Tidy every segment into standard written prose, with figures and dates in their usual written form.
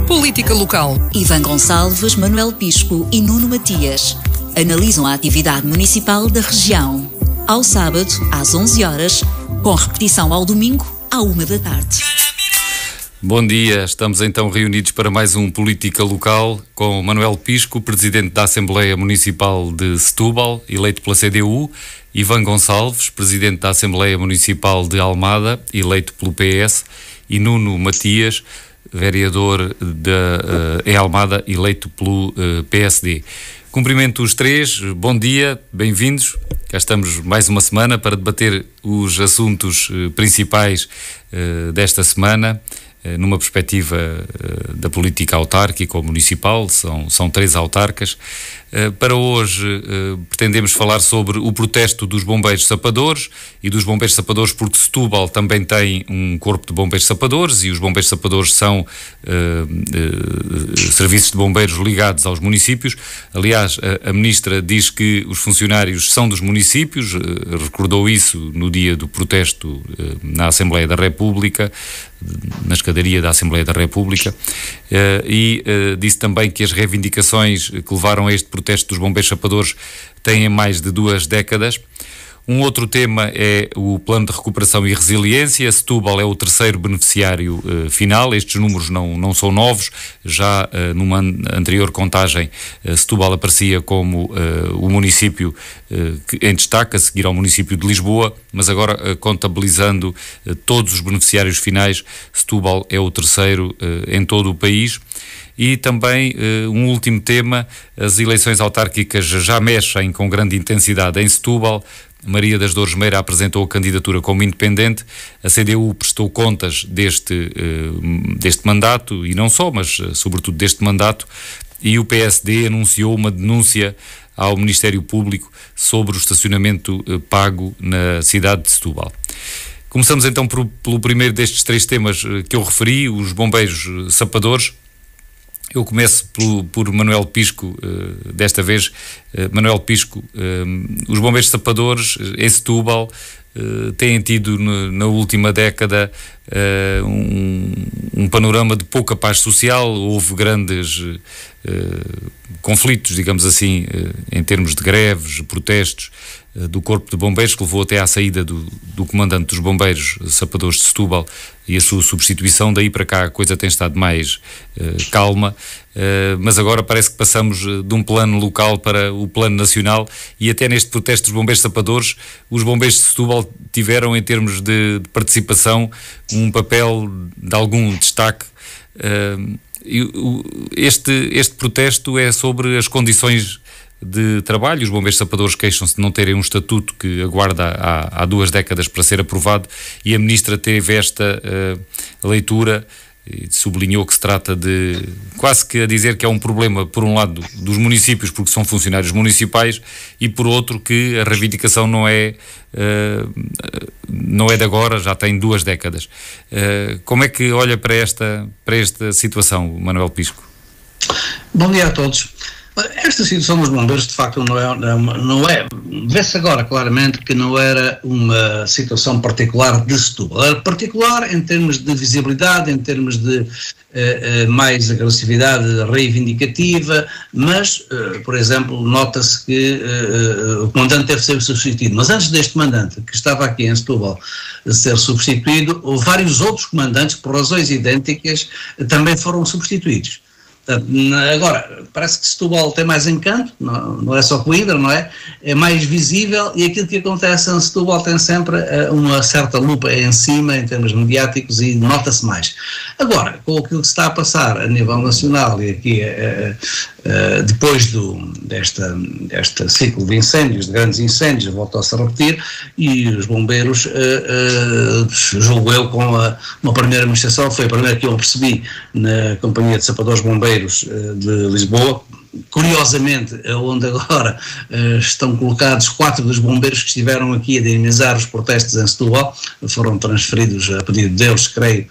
Política local. Ivan Gonçalves, Manuel Pisco e Nuno Matias analisam a atividade municipal da região. Ao sábado, às 11 horas, com repetição ao domingo, à 1 da tarde. Bom dia, estamos então reunidos para mais um Política Local com Manuel Pisco, Presidente da Assembleia Municipal de Setúbal, eleito pela CDU, Ivan Gonçalves, Presidente da Assembleia Municipal de Almada, eleito pelo PS, e Nuno Matias, vereador em Almada, eleito pelo PSD. Cumprimento os três, bom dia, bem-vindos. Cá estamos mais uma semana para debater os assuntos principais desta semana, numa perspectiva da política autárquica ou municipal. São 3 autarcas. Para hoje pretendemos falar sobre o protesto dos bombeiros sapadores e dos bombeiros sapadores, porque Setúbal também tem um corpo de bombeiros sapadores e os bombeiros sapadores são serviços de bombeiros ligados aos municípios. Aliás, a Ministra diz que os funcionários são dos municípios, recordou isso no dia do protesto na Assembleia da República, na escadaria da Assembleia da República, e disse também que as reivindicações que levaram a este protesto dos bombeiros sapadores têm mais de 2 décadas. Um outro tema é o Plano de Recuperação e Resiliência. Setúbal é o 3º beneficiário final. Estes números não são novos. Já numa anterior contagem, Setúbal aparecia como o município em destaque, a seguir ao município de Lisboa, mas agora, contabilizando todos os beneficiários finais, Setúbal é o 3º em todo o país. E também um último tema: as eleições autárquicas já mexem com grande intensidade em Setúbal. Maria das Dores Meira apresentou a candidatura como independente, a CDU prestou contas deste mandato, e não só, mas sobretudo deste mandato, e o PSD anunciou uma denúncia ao Ministério Público sobre o estacionamento pago na cidade de Setúbal. Começamos então pelo primeiro destes 3 temas que eu referi, os bombeiros sapadores. Eu começo por Manuel Pisco, desta vez. Manuel Pisco, os bombeiros sapadores em Setúbal têm tido na última década um panorama de pouca paz social. Houve grandes conflitos, digamos assim, em termos de greves, protestos do Corpo de Bombeiros, que levou até à saída do comandante dos bombeiros sapadores de Setúbal e a sua substituição. Daí para cá a coisa tem estado mais calma, mas agora parece que passamos de um plano local para o plano nacional, e até neste protesto dos bombeiros sapadores, os bombeiros de Setúbal tiveram, em termos de participação, um papel de algum destaque. Este protesto é sobre as condições de trabalho. Os bombeiros sapadores queixam-se de não terem um estatuto que aguarda há 2 décadas para ser aprovado, e a Ministra teve esta leitura e sublinhou que se trata de, quase que a dizer que é um problema, por um lado, dos municípios, porque são funcionários municipais, e por outro que a reivindicação não é de agora, já tem 2 décadas. Como é que olha para esta situação, Manuel Pisco? Bom dia a todos. Esta situação dos bombeiros, de facto, não é vê-se agora claramente que não era uma situação particular de Setúbal. Era particular em termos de visibilidade, em termos de mais agressividade reivindicativa, mas, por exemplo, nota-se que o comandante deve ser substituído. Mas antes deste comandante, que estava aqui em Setúbal, ser substituído, vários outros comandantes, por razões idênticas, também foram substituídos. Agora, parece que Setúbal tem mais encanto, não é só Coimbra, não é? É mais visível, e aquilo que acontece em Setúbal tem sempre uma certa lupa em cima, em termos mediáticos, e nota-se mais. Agora, com aquilo que se está a passar a nível nacional, e aqui depois deste ciclo de incêndios, de grandes incêndios, voltou-se a repetir, e os bombeiros, julgo eu, com uma primeira administração, foi a primeira que eu percebi na Companhia de Sapadores Bombeiros de Lisboa, curiosamente, onde agora estão colocados 4 dos bombeiros que estiveram aqui a dinamizar os protestos em Setúbal, foram transferidos a pedido deles, creio,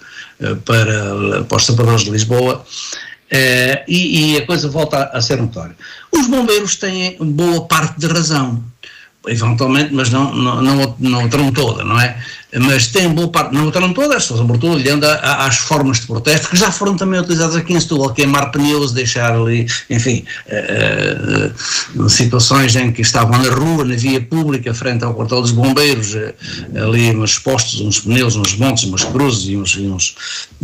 para os sapadores de Lisboa. E a coisa volta a ser notória. Os bombeiros têm boa parte de razão, eventualmente, mas não terão toda, não é? mas tem boa parte, não votaram todas, sobretudo olhando às formas de protesto, que já foram também utilizadas aqui em Setúbal, queimar pneus, deixar ali, enfim, situações em que estavam na rua, na via pública, frente ao quartel dos bombeiros, ali uns postos, uns pneus, uns montes, umas cruzes e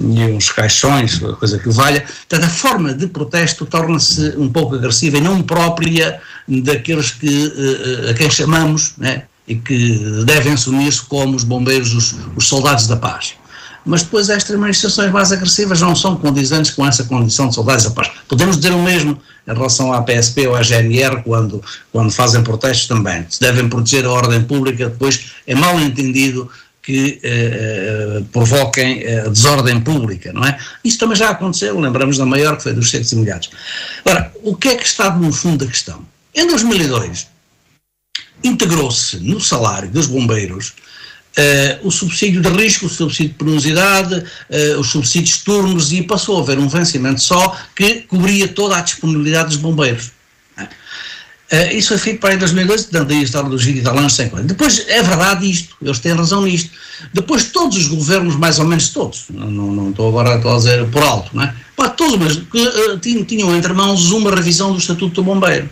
uns caixões, coisa que valha. Portanto, a forma de protesto torna-se um pouco agressiva e não própria daqueles a quem chamamos, né, e que devem assumir-se como os bombeiros, os soldados da paz. Mas depois estas manifestações mais agressivas não são condizentes com essa condição de soldados da paz. Podemos dizer o mesmo em relação à PSP ou à GNR quando fazem protestos também. Se devem proteger a ordem pública, depois é mal entendido que provoquem desordem pública, não é? Isso também já aconteceu, lembramos da maior, que foi dos secos e molhados. Ora, o que é que está no fundo da questão? Em 2002, integrou-se no salário dos bombeiros o subsídio de risco, o subsídio de penosidade, os subsídios de turnos, e passou a haver um vencimento só que cobria toda a disponibilidade dos bombeiros. Isso foi feito para em 2002, dando aí a história dos 20 e tal anos sem coisa. Depois, é verdade isto, eles têm razão nisto. Depois todos os governos, mais ou menos todos, não estou agora a dizer por alto, não é? Todos, mas tinham entre mãos uma revisão do Estatuto do Bombeiro.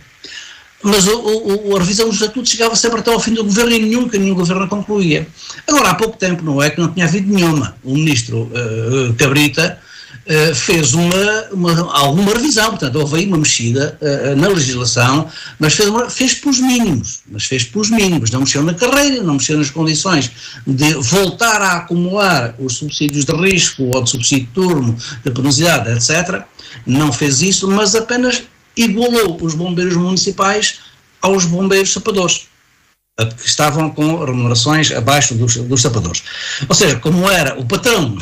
Mas a revisão do Estatuto chegava sempre até ao fim do governo e nenhum governo a concluía. Agora, há pouco tempo, não é que não tinha havido nenhuma. O ministro Cabrita fez alguma revisão, portanto, houve aí uma mexida na legislação, mas fez pelos mínimos, não mexeu na carreira, não mexeu nas condições de voltar a acumular os subsídios de risco ou de subsídio de turno, de penosidade, etc. Não fez isso, mas apenas igualou os bombeiros municipais aos bombeiros sapadores, que estavam com remunerações abaixo dos sapadores. Ou seja, como era o patrão,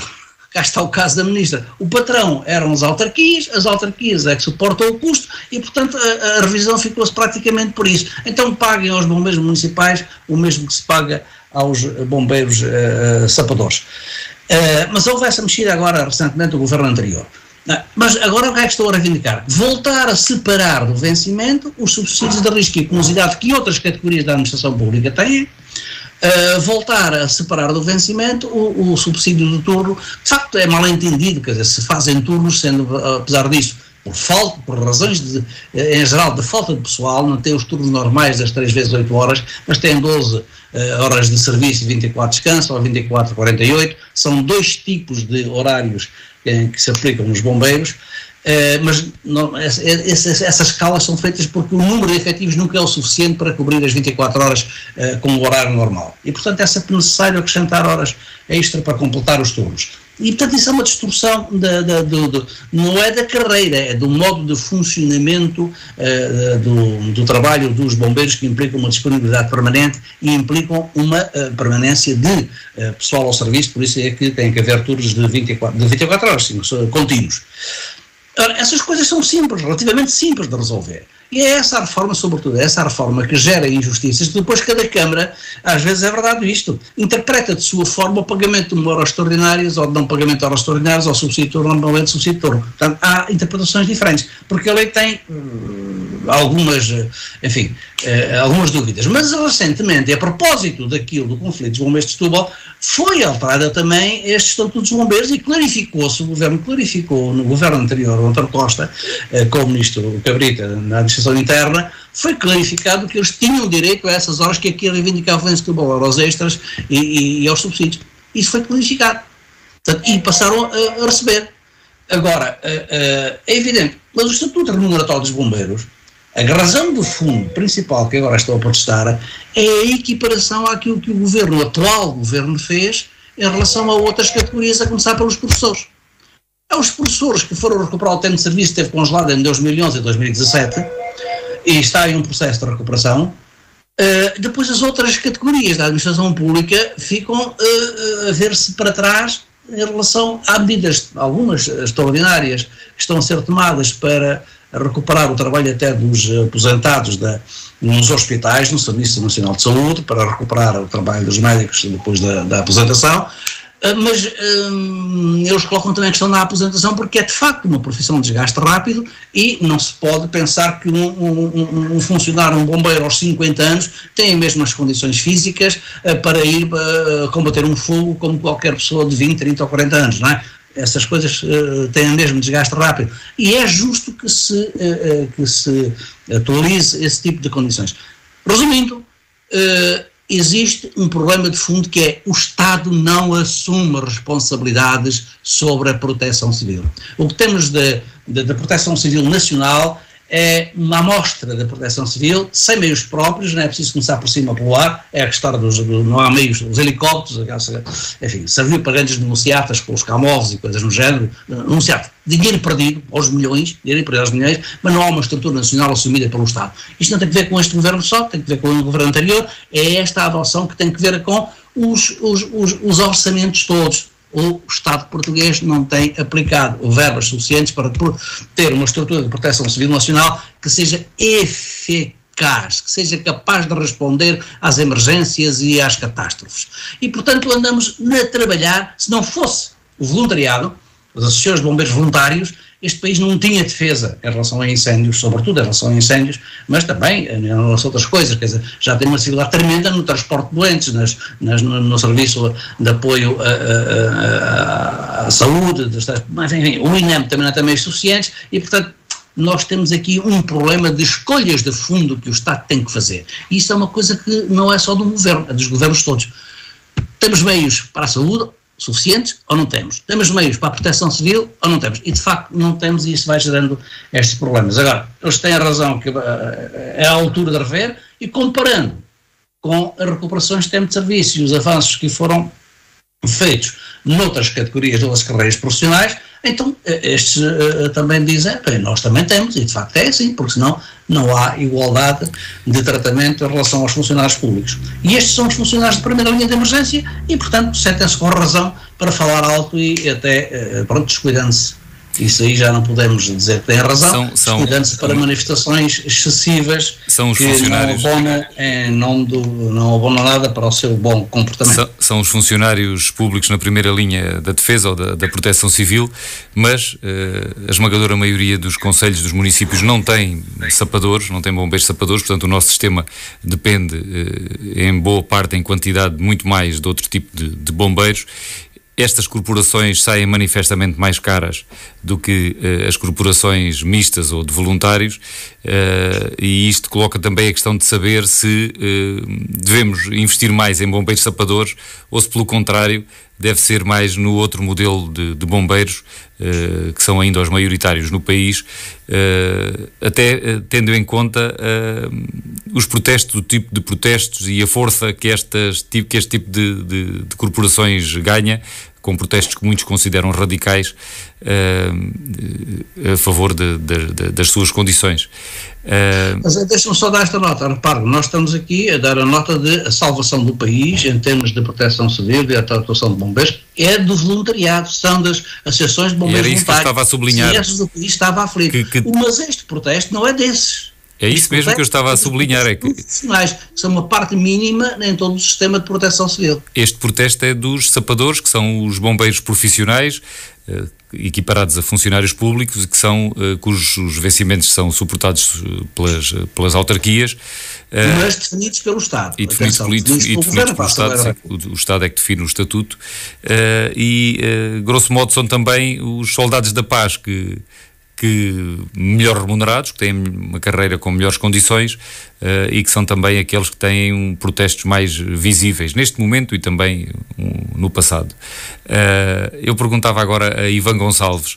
cá está o caso da ministra, o patrão eram as autarquias é que suportam o custo e, portanto, a revisão ficou-se praticamente por isso. Então paguem aos bombeiros municipais o mesmo que se paga aos bombeiros sapadores. Mas houve essa mexida agora, recentemente, do governo anterior. Mas agora o que é que estou a reivindicar? Voltar a separar do vencimento os subsídios de risco e penosidade que outras categorias da administração pública têm, voltar a separar do vencimento o subsídio do turno. De facto é mal entendido, quer dizer, se fazem turnos, sendo, apesar disso, por razões em geral de falta de pessoal, não tem os turnos normais das 3 vezes 8 horas, mas tem 12 horas de serviço e 24 descanso, ou 24, 48, são 2 tipos de horários que se aplicam nos bombeiros, mas não, essas escalas são feitas porque o número de efetivos nunca é o suficiente para cobrir as 24 horas com o horário normal. E, portanto, é sempre necessário acrescentar horas extra para completar os turnos. E, portanto, isso é uma distorção, não é da carreira, é do modo de funcionamento do trabalho dos bombeiros, que implicam uma disponibilidade permanente e implicam uma permanência de pessoal ao serviço, por isso é que tem que haver turnos de 24 horas, sim, contínuos. Ora, essas coisas são simples, relativamente simples de resolver. E é essa a reforma, sobretudo, é essa a reforma que gera injustiças, que depois cada Câmara, às vezes é verdade isto, interpreta de sua forma o pagamento de horas extraordinárias ou de não pagamento de horas extraordinárias ou subsídio de turno ou não subsídio de turno. Portanto, há interpretações diferentes, porque a lei tem algumas dúvidas. Mas recentemente, a propósito do conflito dos bombeiros de Setúbal, foi alterada também este Estatuto dos Bombeiros e clarificou-se, o governo clarificou no governo anterior, o António Costa, com o ministro Cabrita na administração interna, foi clarificado que eles tinham direito a essas horas que aqui reivindicavam em Setúbal, aos extras e aos subsídios. Isso foi clarificado. Portanto, e passaram a receber. Agora, é evidente, mas o Estatuto Remuneratório dos Bombeiros, a razão do fundo principal que agora estou a protestar é a equiparação àquilo que o atual governo fez em relação a outras categorias, a começar pelos professores. Os professores que foram recuperar o tempo de serviço, esteve congelado em 2011 e 2017, e está em um processo de recuperação. Depois as outras categorias da administração pública ficam a ver-se para trás em relação a medidas, algumas extraordinárias, que estão a ser tomadas para recuperar o trabalho até dos aposentados nos hospitais, no Serviço Nacional de Saúde, para recuperar o trabalho dos médicos depois da aposentação, Mas eles colocam também a questão da aposentação, porque é de facto uma profissão de desgaste rápido e não se pode pensar que um funcionário, um bombeiro aos 50 anos tem as mesmas condições físicas para ir combater um fogo como qualquer pessoa de 20, 30 ou 40 anos, não é? Essas coisas têm o mesmo desgaste rápido e é justo que se atualize esse tipo de condições. Resumindo, existe um problema de fundo que é o Estado não assume responsabilidades sobre a proteção civil. O que temos da proteção civil nacional é uma amostra da proteção civil, sem meios próprios, não é preciso começar por cima pelo ar, é a história não há meios, os helicópteros, enfim, serviu para grandes denunciatas com os camorros e coisas no género, denunciar dinheiro perdido aos milhões, mas não há uma estrutura nacional assumida pelo Estado. Isto não tem que ver com este governo só, tem que ver com o governo anterior, é esta adoção que tem que ver com os orçamentos todos. O Estado português não tem aplicado verbas suficientes para ter uma estrutura de proteção civil nacional que seja eficaz, que seja capaz de responder às emergências e às catástrofes. E, portanto, andamos a trabalhar, se não fosse o voluntariado, as associações de bombeiros voluntários, este país não tinha defesa em relação a incêndios, sobretudo em relação a incêndios, mas também em relação a outras coisas, quer dizer, já tem uma dificuldade tremenda no transporte de doentes, no serviço de apoio à saúde, mas enfim, o INEM também não tem meios suficientes e, portanto, nós temos aqui um problema de escolhas de fundo que o Estado tem que fazer. E isso é uma coisa que não é só do governo, é dos governos todos. Temos meios para a saúde suficientes ou não temos? Temos meios para a proteção civil ou não temos? E de facto não temos e isso vai gerando estes problemas. Agora, eles têm a razão que é a altura de rever e comparando com as recuperações de tempo de serviço e os avanços que foram feitos noutras categorias, noutras carreiras profissionais, então estes também dizem, bem, nós também temos, e de facto é assim, porque senão não há igualdade de tratamento em relação aos funcionários públicos. E estes são os funcionários de primeira linha de emergência e, portanto, sentem-se com razão para falar alto e até, pronto, descuidando-se. Isso aí já não podemos dizer que tem razão, descuidando-se para manifestações excessivas são os que funcionários, não abonam nada para o seu bom comportamento. São os funcionários públicos na primeira linha da defesa ou da proteção civil, mas a esmagadora maioria dos concelhos dos municípios não tem sapadores, não tem bombeiros sapadores, portanto o nosso sistema depende em boa parte, em quantidade, muito mais de outro tipo de bombeiros. Estas corporações saem manifestamente mais caras do que as corporações mistas ou de voluntários e isto coloca também a questão de saber se devemos investir mais em bombeiros sapadores ou se, pelo contrário, deve ser mais no outro modelo de bombeiros, que são ainda os maioritários no país, até tendo em conta os protestos, o tipo de protestos e a força que este tipo de corporações ganha, com protestos que muitos consideram radicais a favor das suas condições. Mas deixa-me só dar esta nota, repare, nós estamos aqui a dar a nota de a salvação do país em termos de proteção civil e a atuação de bombeiros, é do voluntariado, são das associações de bombeiros voluntários. Era isso que eu estava a sublinhar. O país estava aflito. Mas este protesto não é desses. É isso mesmo que eu estava a sublinhar. É que são uma parte mínima em todo o sistema de proteção civil. Este protesto é dos sapadores, que são os bombeiros profissionais, equiparados a funcionários públicos, cujos vencimentos são suportados pelas autarquias. Mas definidos pelo Estado. E definidos pelo Estado, o Estado é que define o estatuto. Grosso modo, são também os soldados da paz que melhor remunerados, que têm uma carreira com melhores condições e que são também aqueles que têm protestos mais visíveis neste momento e também no passado. Eu perguntava agora a Ivan Gonçalves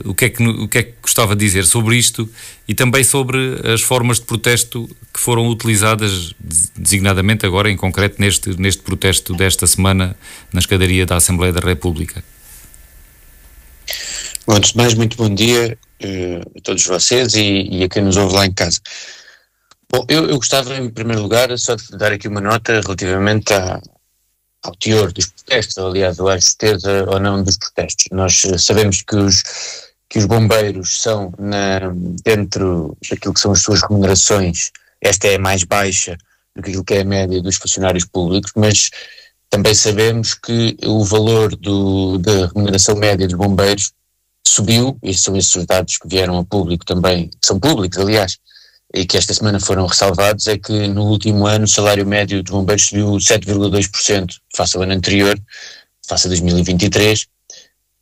o que é que gostava de dizer sobre isto e também sobre as formas de protesto que foram utilizadas designadamente agora em concreto neste protesto desta semana na escadaria da Assembleia da República. Bom, antes de mais, muito bom dia a todos vocês e a quem nos ouve lá em casa. Bom, eu gostava, em primeiro lugar, só de dar aqui uma nota relativamente ao teor dos protestos, ou, aliás, à certeza ou não dos protestos. Nós sabemos que os bombeiros são, dentro daquilo que são as suas remunerações, esta é mais baixa do que aquilo que é a média dos funcionários públicos, mas Também sabemos que o valor da remuneração média dos bombeiros subiu, e são esses os dados que vieram a público também, que são públicos, aliás, e que esta semana foram ressalvados, é que no último ano o salário médio dos bombeiros subiu 7,2% face ao ano anterior, face a 2023,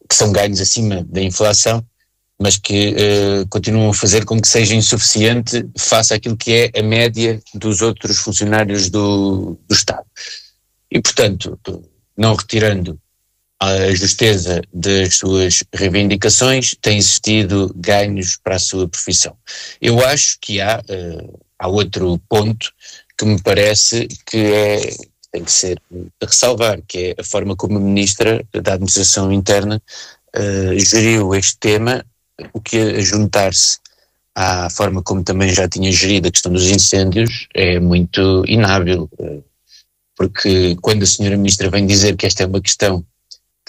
que são ganhos acima da inflação, mas que continuam a fazer com que seja insuficiente face àquilo que é a média dos outros funcionários do Estado. E, portanto, não retirando a justeza das suas reivindicações, tem existido ganhos para a sua profissão. Eu acho que há outro ponto que me parece que tem que ser a ressalvar, que é a forma como a Ministra da Administração Interna geriu este tema, o que a juntar-se à forma como também já tinha gerido a questão dos incêndios é muito inábil, porque quando a senhora Ministra vem dizer que esta é uma questão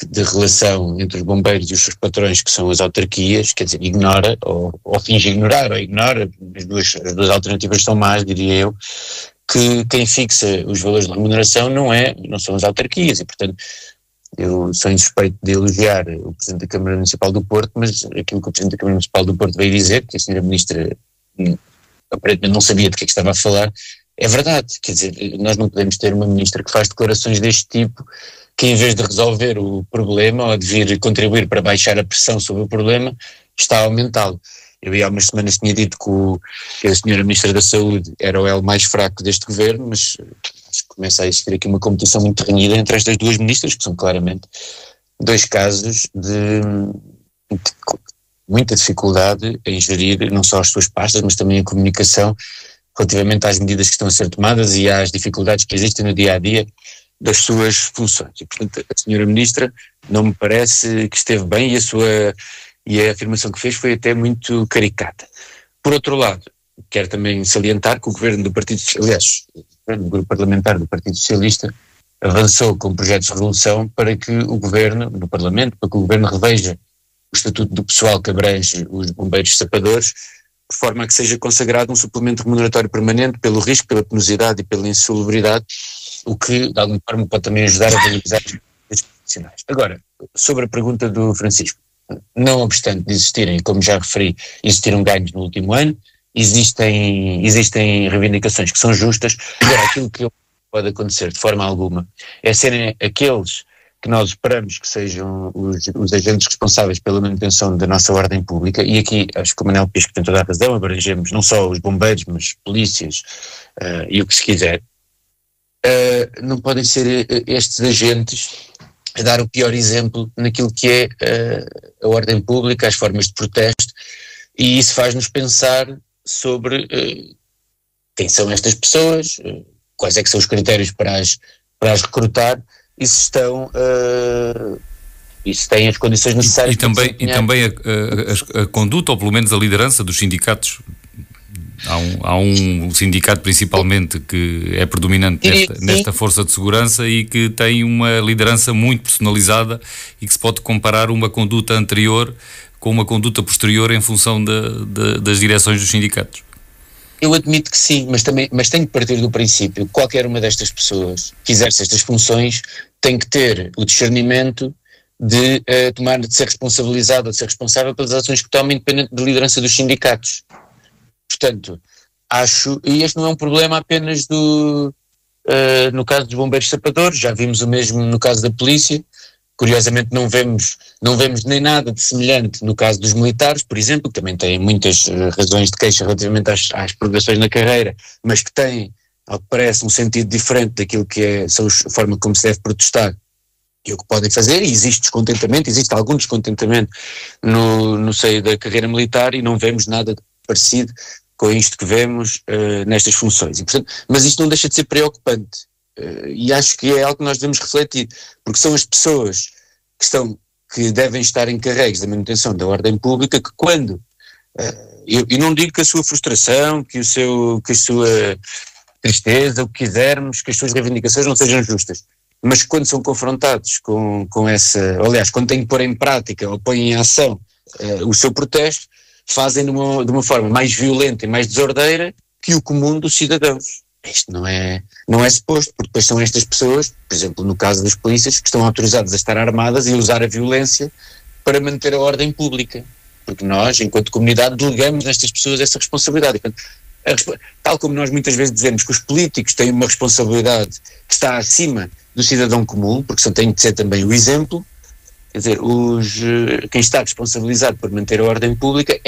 de relação entre os bombeiros e os seus patrões, que são as autarquias, quer dizer, ignora, ou finge ignorar, ou ignora, as duas alternativas são más, diria eu, que quem fixa os valores de remuneração não são as autarquias, e portanto eu sou insuspeito de elogiar o Presidente da Câmara Municipal do Porto, mas aquilo que o Presidente da Câmara Municipal do Porto veio dizer, que a senhora Ministra aparentemente não sabia de que é que estava a falar, é verdade. Quer dizer, nós não podemos ter uma Ministra que faz declarações deste tipo, que em vez de resolver o problema ou de vir contribuir para baixar a pressão sobre o problema, está a aumentá-lo. Eu há umas semanas tinha dito que a senhora Ministra da Saúde era o elo mais fraco deste governo, mas acho que começa a existir aqui uma competição muito renhida entre estas duas ministras, que são claramente dois casos de muita dificuldade em gerir não só as suas pastas, mas também a comunicação relativamente às medidas que estão a ser tomadas e às dificuldades que existem no dia-a-dia das suas funções. E, portanto, a senhora Ministra não me parece que esteve bem e a afirmação que fez foi até muito caricata. Por outro lado, quero também salientar que o governo do Partido Socialista, aliás, o grupo parlamentar do Partido Socialista avançou com projetos de resolução para que o governo, no Parlamento, para que o governo reveja o estatuto do pessoal que abrange os bombeiros sapadores, de forma a que seja consagrado um suplemento remuneratório permanente pelo risco, pela penosidade e pela insalubridade, o que, de alguma forma, pode também ajudar a valorizar os profissionais. Agora, sobre a pergunta do Francisco, não obstante de existirem, como já referi, existiram ganhos no último ano, existem reivindicações que são justas. Agora, aquilo que pode acontecer de forma alguma é serem aqueles que nós esperamos que sejam os agentes responsáveis pela manutenção da nossa ordem pública, e aqui acho que o Manel Pisco tem toda a razão, abrangemos não só os bombeiros, mas polícias e o que se quiser, não podem ser estes agentes a dar o pior exemplo naquilo que é a ordem pública, as formas de protesto, e isso faz-nos pensar sobre quem são estas pessoas, quais é que são os critérios para as recrutar, e se têm as condições necessárias. E também a conduta, ou pelo menos a liderança dos sindicatos. Há um sindicato principalmente que é predominante nesta força de segurança e que tem uma liderança muito personalizada e que se pode comparar uma conduta anterior com uma conduta posterior em função das direções dos sindicatos. Eu admito que sim, mas tenho que partir do princípio que qualquer uma destas pessoas que exerce estas funções tem que ter o discernimento de ser responsabilizado ou de ser responsável pelas ações que toma, independente da liderança dos sindicatos. Portanto, e este não é um problema apenas no caso dos bombeiros sapadores, já vimos o mesmo no caso da polícia. Curiosamente não vemos nem nada de semelhante no caso dos militares, por exemplo, que também têm muitas razões de queixa relativamente às progressões na carreira, mas que têm, ao que parece, um sentido diferente daquilo que são a forma como se deve protestar e o que podem fazer, e existe algum descontentamento no seio da carreira militar, e não vemos nada parecido com isto que vemos nestas funções. E, portanto, mas isto não deixa de ser preocupante. E acho que é algo que nós devemos refletir, porque são as pessoas que devem estar encarregues da manutenção da ordem pública que quando, eu não digo que a sua frustração, que a sua tristeza, o que quisermos, que as suas reivindicações não sejam justas, mas quando são confrontados com essa, aliás, quando têm que pôr em prática ou põem em ação o seu protesto, fazem de uma forma mais violenta e mais desordeira que o comum dos cidadãos. isto não é suposto, porque depois são estas pessoas, por exemplo, no caso das polícias, que estão autorizadas a estar armadas e a usar a violência para manter a ordem pública, porque nós, enquanto comunidade, delegamos nestas pessoas essa responsabilidade. E, portanto, tal como nós muitas vezes dizemos que os políticos têm uma responsabilidade que está acima do cidadão comum, porque têm de ser também o exemplo, quer dizer, quem está responsabilizado por manter a ordem pública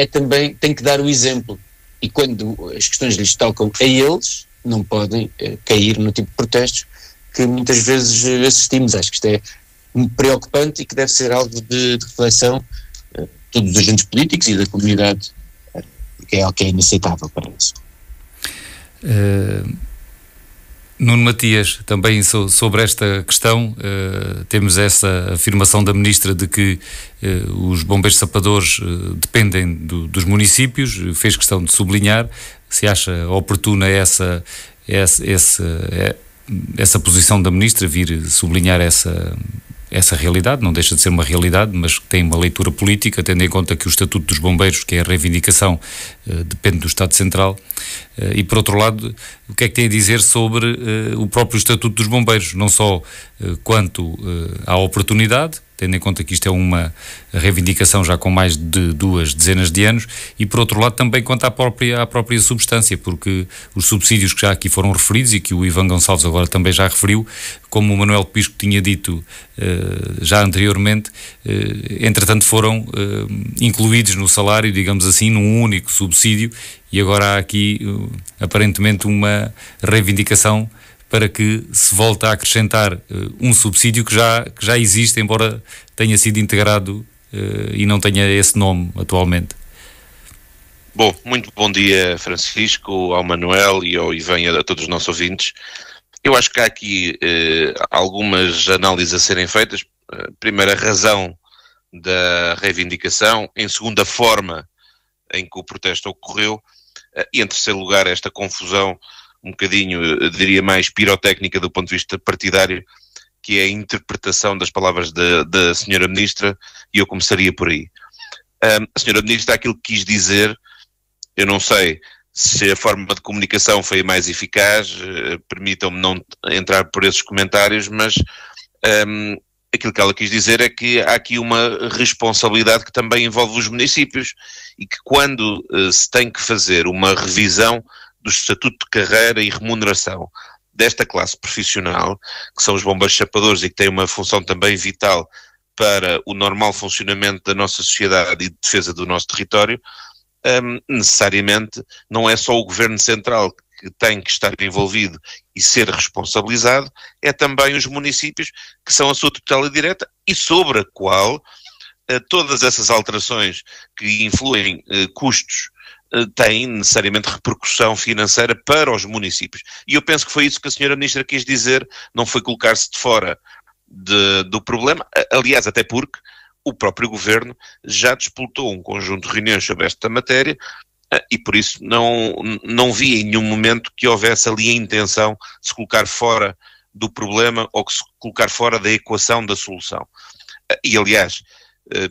tem que dar o exemplo. E quando as questões lhes tocam a eles, não podem cair no tipo de protestos que muitas vezes assistimos. Acho que isto é preocupante e que deve ser algo de reflexão de todos os agentes políticos e da comunidade, porque é algo que é inaceitável para isso. Nuno Matias, também sobre esta questão, temos essa afirmação da Ministra de que os bombeiros sapadores dependem dos municípios, fez questão de sublinhar. Se acha oportuna essa posição da Ministra, vir sublinhar essa realidade, não deixa de ser uma realidade, mas tem uma leitura política, tendo em conta que o Estatuto dos Bombeiros, que é a reivindicação, depende do Estado Central. E, por outro lado, o que é que tem a dizer sobre o próprio Estatuto dos Bombeiros, não só quanto à oportunidade, tendo em conta que isto é uma reivindicação já com mais de 2 dezenas de anos, e por outro lado também quanto à própria substância, porque os subsídios que já aqui foram referidos e que o Ivan Gonçalves agora também já referiu, como o Manuel Pisco tinha dito já anteriormente, entretanto foram incluídos no salário, digamos assim, num único subsídio, e agora há aqui aparentemente uma reivindicação para que se volte a acrescentar um subsídio que já existe, embora tenha sido integrado e não tenha esse nome atualmente. Bom, muito bom dia, Francisco, ao Manuel e ao Ivan e a todos os nossos ouvintes. Eu acho que há aqui algumas análises a serem feitas. Primeiro, a razão da reivindicação. Em segundo, a forma em que o protesto ocorreu. E em terceiro lugar, esta confusão um bocadinho, eu diria, mais pirotécnica do ponto de vista partidário, que é a interpretação das palavras da senhora Ministra, e eu começaria por aí. A senhora Ministra, aquilo que quis dizer, eu não sei se a forma de comunicação foi a mais eficaz, permitam-me não entrar por esses comentários, mas aquilo que ela quis dizer é que há aqui uma responsabilidade que também envolve os municípios, e que quando se tem que fazer uma revisão do Estatuto de Carreira e Remuneração desta classe profissional, que são os bombeiros sapadores e que têm uma função também vital para o normal funcionamento da nossa sociedade e de defesa do nosso território, necessariamente não é só o Governo Central que tem que estar envolvido e ser responsabilizado, é também os municípios, que são a sua tutela direta e sobre a qual todas essas alterações que influem custos têm necessariamente repercussão financeira para os municípios. E eu penso que foi isso que a senhora Ministra quis dizer, não foi colocar-se de fora do problema, aliás, até porque o próprio Governo já disputou um conjunto de reuniões sobre esta matéria e por isso não vi em nenhum momento que houvesse ali a intenção de se colocar fora do problema ou que se colocar fora da equação da solução. E aliás,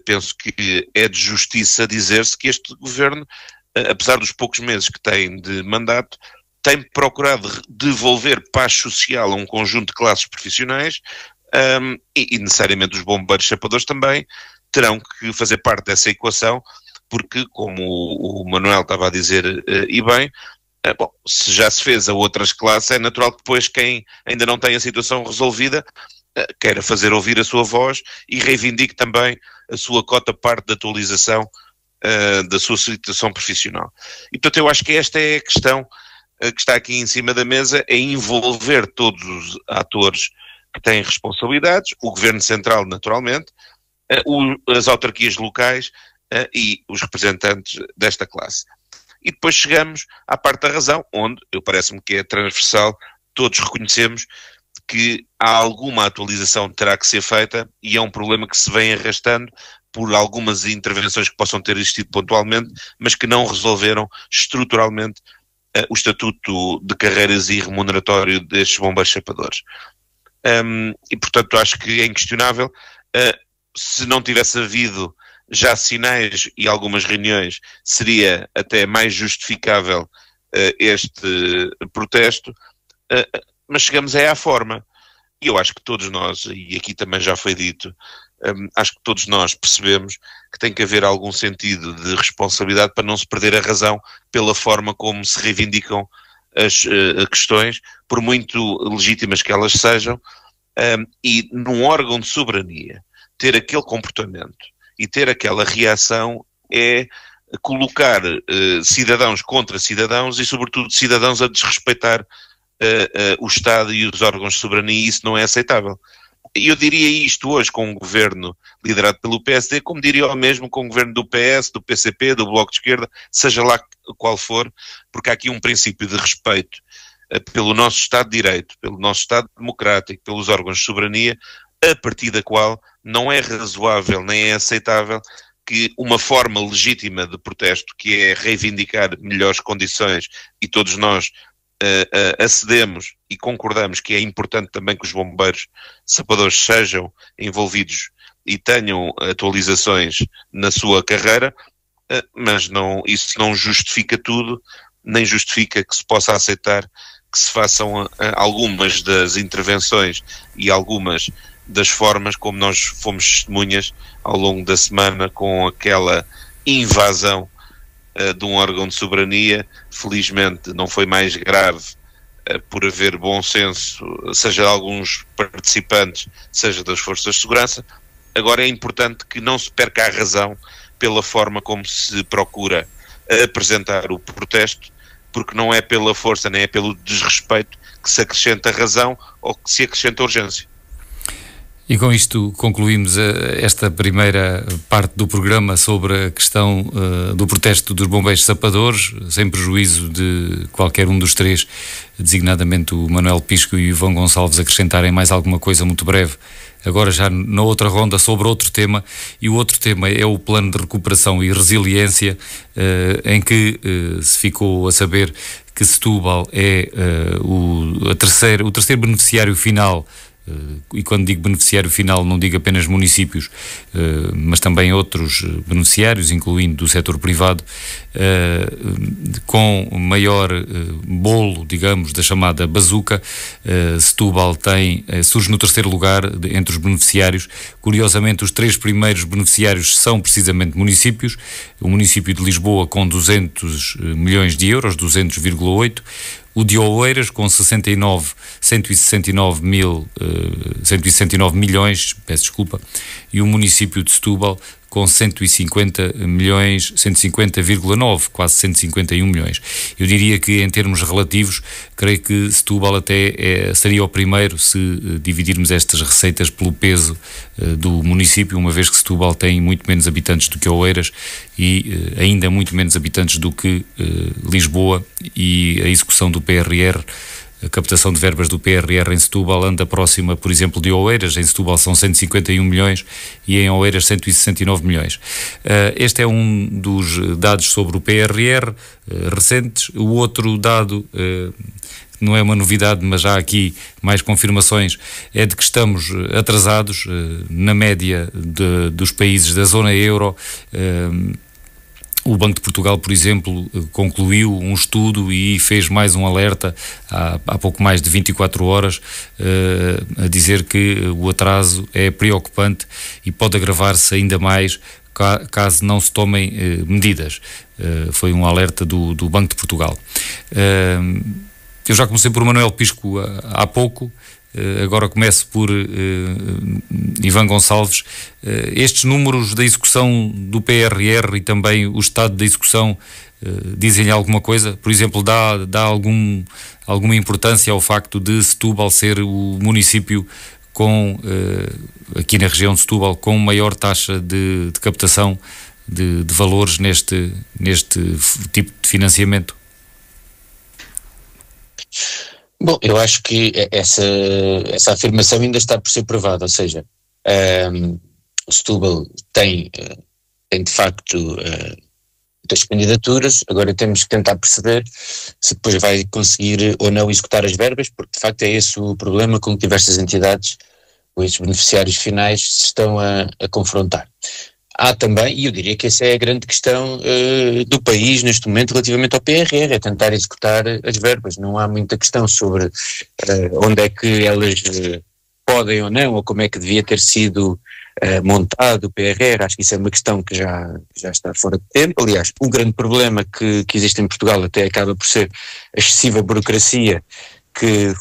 penso que é de justiça dizer-se que este Governo, apesar dos poucos meses que tem de mandato, tem procurado devolver paz social a um conjunto de classes profissionais e necessariamente os bombeiros sapadores também terão que fazer parte dessa equação, porque, como o Manuel estava a dizer e bem, bom, se já se fez a outras classes, é natural que depois quem ainda não tem a situação resolvida queira fazer ouvir a sua voz e reivindique também a sua cota parte de atualização da sua situação profissional. E, portanto, eu acho que esta é a questão que está aqui em cima da mesa, é envolver todos os atores que têm responsabilidades, o Governo Central, naturalmente, as autarquias locais e os representantes desta classe. E depois chegamos à parte da razão, onde, eu parece-me que é transversal, todos reconhecemos que há alguma atualização que terá que ser feita e é um problema que se vem arrastando por algumas intervenções que possam ter existido pontualmente, mas que não resolveram estruturalmente o estatuto de carreiras e remuneratório destes bombeiros sapadores. E, portanto, acho que é inquestionável, se não tivesse havido já sinais e algumas reuniões, seria até mais justificável este protesto, mas chegamos à forma. E eu acho que todos nós, e aqui também já foi dito, acho que todos nós percebemos que tem que haver algum sentido de responsabilidade para não se perder a razão pela forma como se reivindicam as questões, por muito legítimas que elas sejam, e num órgão de soberania ter aquele comportamento e ter aquela reação é colocar cidadãos contra cidadãos e sobretudo cidadãos a desrespeitar o Estado e os órgãos de soberania, e isso não é aceitável. E eu diria isto hoje com um governo liderado pelo PSD, como diria o mesmo com o governo do PS, do PCP, do Bloco de Esquerda, seja lá qual for, porque há aqui um princípio de respeito pelo nosso Estado de Direito, pelo nosso Estado democrático, pelos órgãos de soberania, a partir da qual não é razoável nem é aceitável que uma forma legítima de protesto, que é reivindicar melhores condições, e todos nós acedemos e concordamos que é importante também que os bombeiros sapadores sejam envolvidos e tenham atualizações na sua carreira, mas isso não justifica tudo, nem justifica que se possa aceitar que se façam algumas das intervenções e algumas das formas como nós fomos testemunhas ao longo da semana com aquela invasão de um órgão de soberania. Felizmente não foi mais grave por haver bom senso, seja de alguns participantes, seja das forças de segurança. Agora é importante que não se perca a razão pela forma como se procura apresentar o protesto, porque não é pela força nem é pelo desrespeito que se acrescenta razão ou que se acrescenta urgência. E com isto concluímos esta primeira parte do programa sobre a questão do protesto dos bombeiros sapadores, sem prejuízo de qualquer um dos três, designadamente o Manuel Pisco e o Ivan Gonçalves, acrescentarem mais alguma coisa muito breve, agora já na outra ronda, sobre outro tema. E o outro tema é o plano de recuperação e resiliência, em que se ficou a saber que Setúbal é o terceiro beneficiário final. E quando digo beneficiário final não digo apenas municípios, mas também outros beneficiários, incluindo do setor privado, com maior bolo, digamos, da chamada bazuca. Setúbal surge no terceiro lugar entre os beneficiários. Curiosamente, os três primeiros beneficiários são precisamente municípios. O município de Lisboa com 200 milhões de euros, 200,8, o de Oeiras com 169 milhões, peço desculpa, e o município de Setúbal com 150 milhões, 150,9, quase 151 milhões. Eu diria que em termos relativos, creio que Setúbal até seria o primeiro se dividirmos estas receitas pelo peso do município, uma vez que Setúbal tem muito menos habitantes do que Oeiras e ainda muito menos habitantes do que Lisboa, e a execução do PRR, a captação de verbas do PRR em Setúbal anda próxima, por exemplo, de Oeiras. Em Setúbal são 151 milhões e em Oeiras 169 milhões. Este é um dos dados sobre o PRR recentes. O outro dado, não é uma novidade, mas há aqui mais confirmações, é de que estamos atrasados na média dos países da zona euro. O Banco de Portugal, por exemplo, concluiu um estudo e fez mais um alerta há pouco mais de 24 horas, a dizer que o atraso é preocupante e pode agravar-se ainda mais caso não se tomem medidas. Foi um alerta do Banco de Portugal. Eu já comecei por Manuel Pisco há pouco. Agora começo por Ivan Gonçalves. Estes números da execução do PRR e também o estado da execução dizem-lhe alguma coisa? Por exemplo, dá alguma importância ao facto de Setúbal ser o município com, aqui na região de Setúbal, com maior taxa de captação de valores neste tipo de financiamento? Bom, eu acho que essa afirmação ainda está por ser provada, ou seja, Setúbal tem de facto muitas candidaturas. Agora temos que tentar perceber se depois vai conseguir ou não executar as verbas, porque de facto é esse o problema com que diversas entidades, com estes beneficiários finais, se estão a confrontar. há também, e eu diria que essa é a grande questão do país neste momento relativamente ao PRR, é tentar executar as verbas. Não há muita questão sobre onde é que elas podem ou não, ou como é que devia ter sido montado o PRR. Acho que isso é uma questão que já está fora de tempo. Aliás, o grande problema que existe em Portugal até acaba por ser a excessiva burocracia que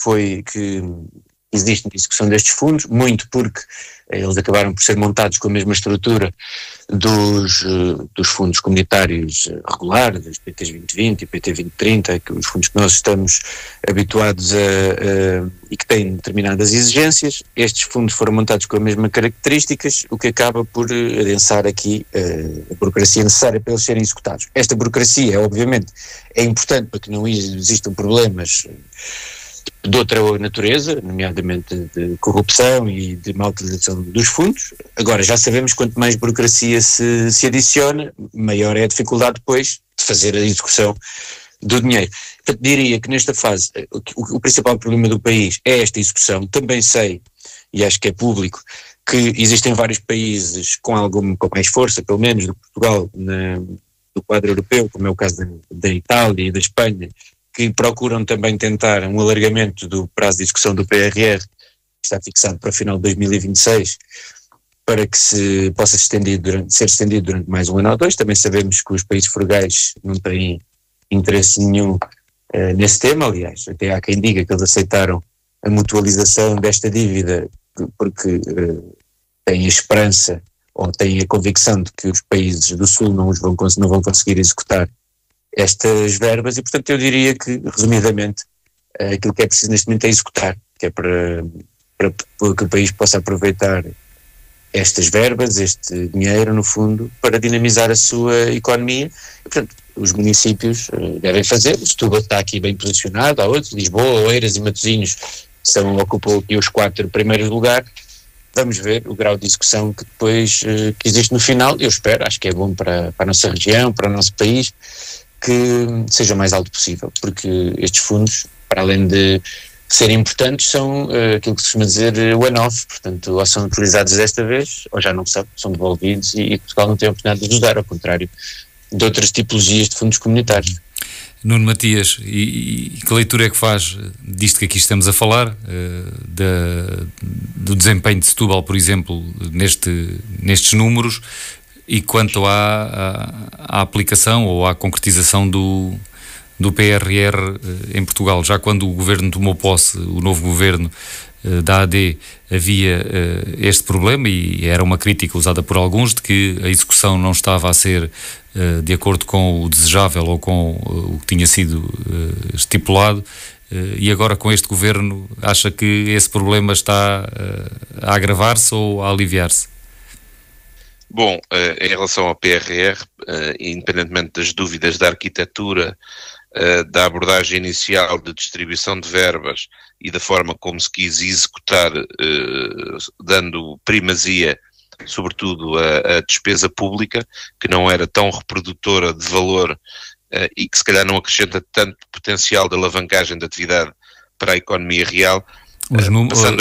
existe na execução destes fundos, muito porque eles acabaram por ser montados com a mesma estrutura dos fundos comunitários regulares, os PTs 2020 e PT 2030, que os fundos que nós estamos habituados e que têm determinadas exigências. Estes fundos foram montados com as mesmas características, o que acaba por adensar aqui a burocracia necessária para eles serem executados. Esta burocracia, obviamente, é importante para que não existam problemas de outra natureza, nomeadamente de corrupção e de má utilização dos fundos. Agora, já sabemos que quanto mais burocracia se adiciona, maior é a dificuldade depois de fazer a execução do dinheiro. Portanto, diria que nesta fase o principal problema do país é esta execução. Também sei, e acho que é público, que existem vários países com mais força, pelo menos, do que Portugal, no quadro europeu, como é o caso da Itália e da Espanha, que procuram também tentar um alargamento do prazo de execução do PRR, que está fixado para o final de 2026, para que se possa ser estendido durante mais um ano ou dois. Também sabemos que os países frugais não têm interesse nenhum nesse tema. Aliás, até há quem diga que eles aceitaram a mutualização desta dívida porque têm a esperança ou têm a convicção de que os países do Sul não vão conseguir executar estas verbas. E, portanto, eu diria que, resumidamente, aquilo que é preciso neste momento é executar, que é para que o país possa aproveitar estas verbas, este dinheiro, no fundo, para dinamizar a sua economia. E, portanto, os municípios devem fazer. O Setúbal está aqui bem posicionado, há outros, Lisboa, Oeiras e Matosinhos ocupam aqui os 4 primeiros lugares. Vamos ver o grau de execução que depois que existe no final. Eu espero, acho que é bom para a nossa região, para o nosso país, que seja o mais alto possível, porque estes fundos, para além de serem importantes, são aquilo que se costuma dizer one-off, portanto, ou são utilizados desta vez, ou já não são devolvidos, e Portugal não tem a oportunidade de os dar, ao contrário de outras tipologias de fundos comunitários. Nuno Matias, e que leitura é que faz disto que aqui estamos a falar, do desempenho de Setúbal, por exemplo, nestes números, e quanto à aplicação ou à concretização do PRR em Portugal? Já quando o governo tomou posse, o novo governo da AD, havia este problema, e era uma crítica usada por alguns, de que a execução não estava a ser de acordo com o desejável ou com o que tinha sido estipulado. E agora, com este governo, acha que esse problema está a agravar-se ou a aliviar-se? Bom, em relação ao PRR, independentemente das dúvidas da arquitetura, da abordagem inicial de distribuição de verbas e da forma como se quis executar, dando primazia, sobretudo, à despesa pública, que não era tão reprodutora de valor e que se calhar não acrescenta tanto potencial de alavancagem da atividade para a economia real.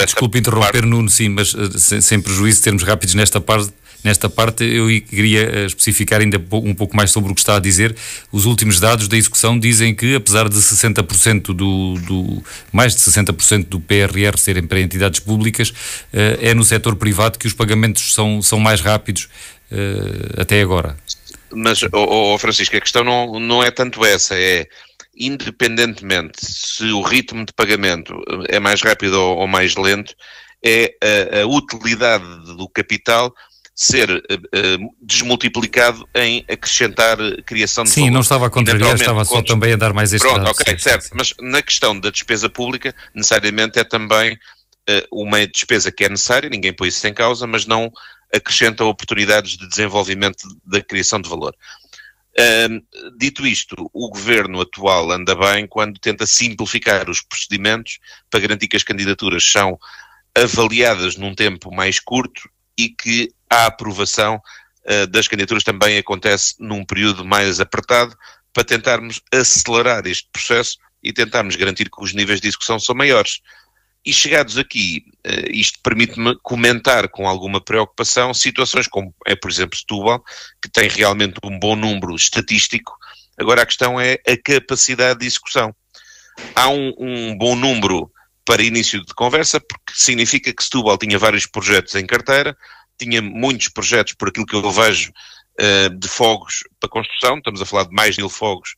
Desculpe interromper, Nuno, sim, mas sem prejuízo de sermos rápidos nesta parte, eu queria especificar ainda um pouco mais sobre o que está a dizer. Os últimos dados da execução dizem que, apesar de 60% mais de 60% do PRR serem para entidades públicas, é no setor privado que os pagamentos são mais rápidos até agora. Mas, Francisco, a questão não é tanto essa, é independentemente se o ritmo de pagamento é mais rápido ou mais lento, é a utilidade do capital ser desmultiplicado em acrescentar criação de valor. Sim, não estava a contrariar, estava só também a dar mais este dado. Pronto, ok, certo, sim. Mas na questão da despesa pública, necessariamente é também uma despesa que é necessária, ninguém põe isso em causa, mas não acrescenta oportunidades de desenvolvimento da criação de valor. Dito isto, o governo atual anda bem quando tenta simplificar os procedimentos para garantir que as candidaturas são avaliadas num tempo mais curto e que a aprovação das candidaturas também acontece num período mais apertado, para tentarmos acelerar este processo e tentarmos garantir que os níveis de execução são maiores. E chegados aqui, isto permite-me comentar com alguma preocupação situações como é, por exemplo, Setúbal, que tem realmente um bom número estatístico. Agora a questão é a capacidade de execução. Há um bom número para início de conversa, porque significa que Setúbal tinha vários projetos em carteira, tinha muitos projetos, por aquilo que eu vejo, de fogos para construção. Estamos a falar de mais de 1000 fogos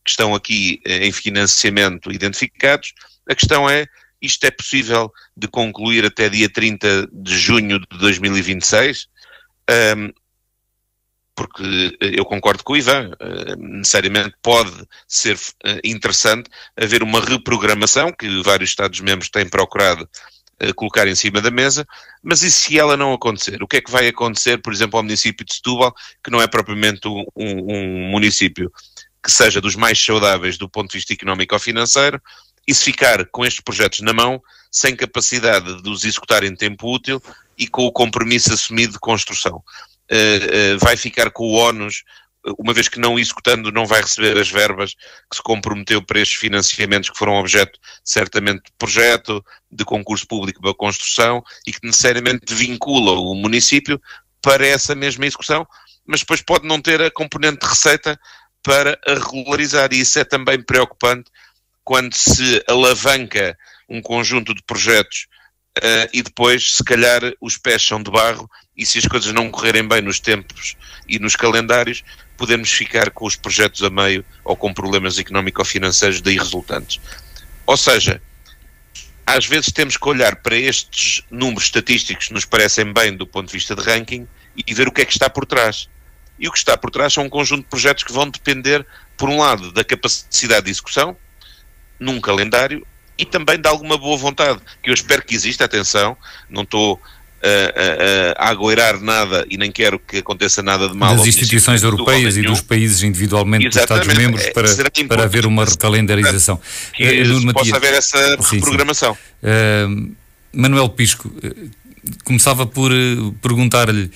que estão aqui em financiamento identificados. A questão é, isto é possível de concluir até dia 30 de junho de 2026? Porque eu concordo com o Ivan, necessariamente pode ser interessante haver uma reprogramação, que vários Estados-membros têm procurado colocar em cima da mesa, mas e se ela não acontecer? O que é que vai acontecer, por exemplo, ao município de Setúbal, que não é propriamente um município que seja dos mais saudáveis do ponto de vista económico ou financeiro, e se ficar com estes projetos na mão, sem capacidade de os executar em tempo útil e com o compromisso assumido de construção? Vai ficar com o ónus, uma vez que não executando não vai receber as verbas que se comprometeu para estes financiamentos, que foram objeto certamente de projeto, de concurso público para construção, e que necessariamente vincula o município para essa mesma execução, mas depois pode não ter a componente de receita para a regularizar, e isso é também preocupante quando se alavanca um conjunto de projetos e depois, se calhar, os pés são de barro, e se as coisas não correrem bem nos tempos e nos calendários, podemos ficar com os projetos a meio ou com problemas económico-financeiros daí resultantes. Ou seja, às vezes temos que olhar para estes números estatísticos que nos parecem bem do ponto de vista de ranking e ver o que é que está por trás. E o que está por trás são um conjunto de projetos que vão depender, por um lado, da capacidade de execução, num calendário, e também de alguma boa vontade, que eu espero que exista. Atenção, não estou a agoirar nada e nem quero que aconteça nada de mal das instituições europeias e dos países individualmente, dos Estados-membros, para haver uma recalendarização. Que possa haver essa reprogramação. Manuel Pisco, começava por perguntar-lhe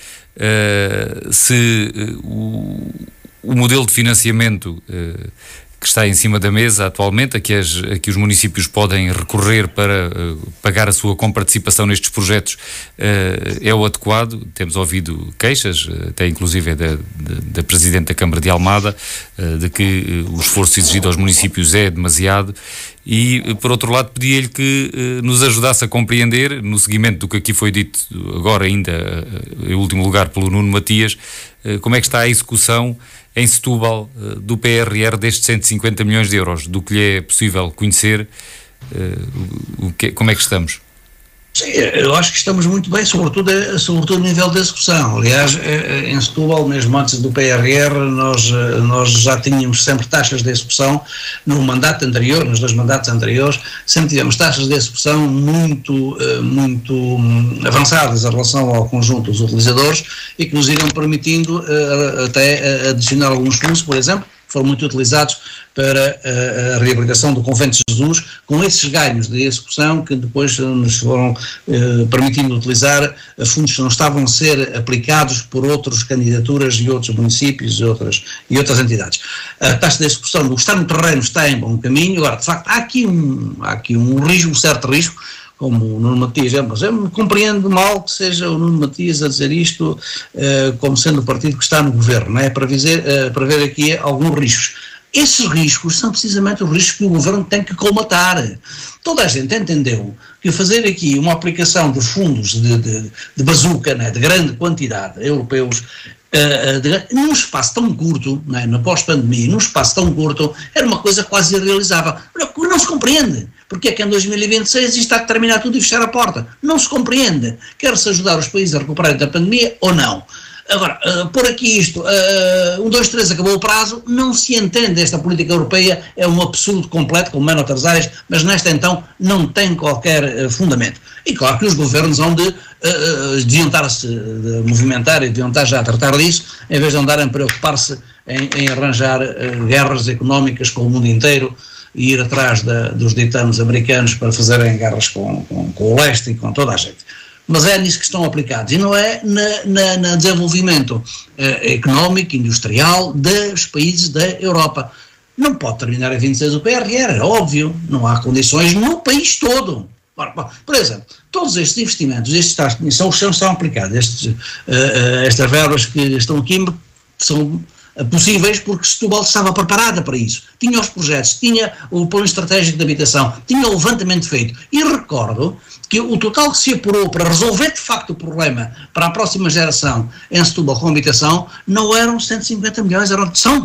se o modelo de financiamento que está em cima da mesa atualmente, a que os municípios podem recorrer para pagar a sua comparticipação nestes projetos, é o adequado. Temos ouvido queixas, até inclusive da Presidente da Câmara de Almada, de que o esforço exigido aos municípios é demasiado, e, por outro lado, pedia-lhe que nos ajudasse a compreender, no seguimento do que aqui foi dito agora ainda, em último lugar, pelo Nuno Matias, como é que está a execução em Setúbal do PRR destes 150 milhões de euros, do que lhe é possível conhecer, como é que estamos? Sim, eu acho que estamos muito bem, sobretudo a nível de execução. Aliás, em Setúbal, mesmo antes do PRR, nós já tínhamos sempre taxas de execução no mandato anterior, nos 2 mandatos anteriores, sempre tivemos taxas de execução muito avançadas em relação ao conjunto dos utilizadores, e que nos iriam permitindo até adicionar alguns fundos, por exemplo, foram muito utilizados para a reabilitação do Convento de Jesus, com esses ganhos de execução que depois nos foram permitindo utilizar fundos que não estavam a ser aplicados por outras candidaturas e outros municípios e outras entidades. A taxa de execução do estar no terreno está em bom caminho. Agora, de facto, há aqui um risco, um certo risco, como o Nuno Matias, mas eu me compreendo mal que seja o Nuno Matias a dizer isto como sendo o partido que está no governo, não é? Para ver aqui alguns riscos. Esses riscos são precisamente os riscos que o governo tem que colmatar. Toda a gente entendeu que fazer aqui uma aplicação de fundos de bazuca, né, de grande quantidade, europeus, num espaço tão curto, né, na pós-pandemia, num espaço tão curto, era uma coisa quase irrealizável. Não se compreende. Porque é que em 2026 isto está a terminar tudo e fechar a porta? Não se compreende. Quer-se ajudar os países a recuperarem da pandemia ou não? Agora, por aqui isto, 1, 2, 3, acabou o prazo, não se entende. Esta política europeia é um absurdo completo, como é noutras áreas, mas nesta então não tem qualquer fundamento. E claro que os governos deviam estar-se a movimentar e deviam estar já a tratar disso, em vez de andarem a preocupar-se em arranjar guerras económicas com o mundo inteiro e ir atrás dos ditames americanos para fazerem guerras com o leste e com toda a gente. Mas é nisso que estão aplicados, e não é no desenvolvimento económico, industrial dos países da Europa. Não pode terminar em 26 o PRR, é óbvio, não há condições no país todo. Por exemplo, todos estes investimentos, estes tais de comissão são aplicados, estas verbas que estão aqui são possíveis porque Setúbal estava preparada para isso. Tinha os projetos, tinha o plano estratégico de habitação, tinha o levantamento feito. E recordo que o total que se apurou para resolver de facto o problema para a próxima geração em Setúbal com habitação não eram 150 milhões,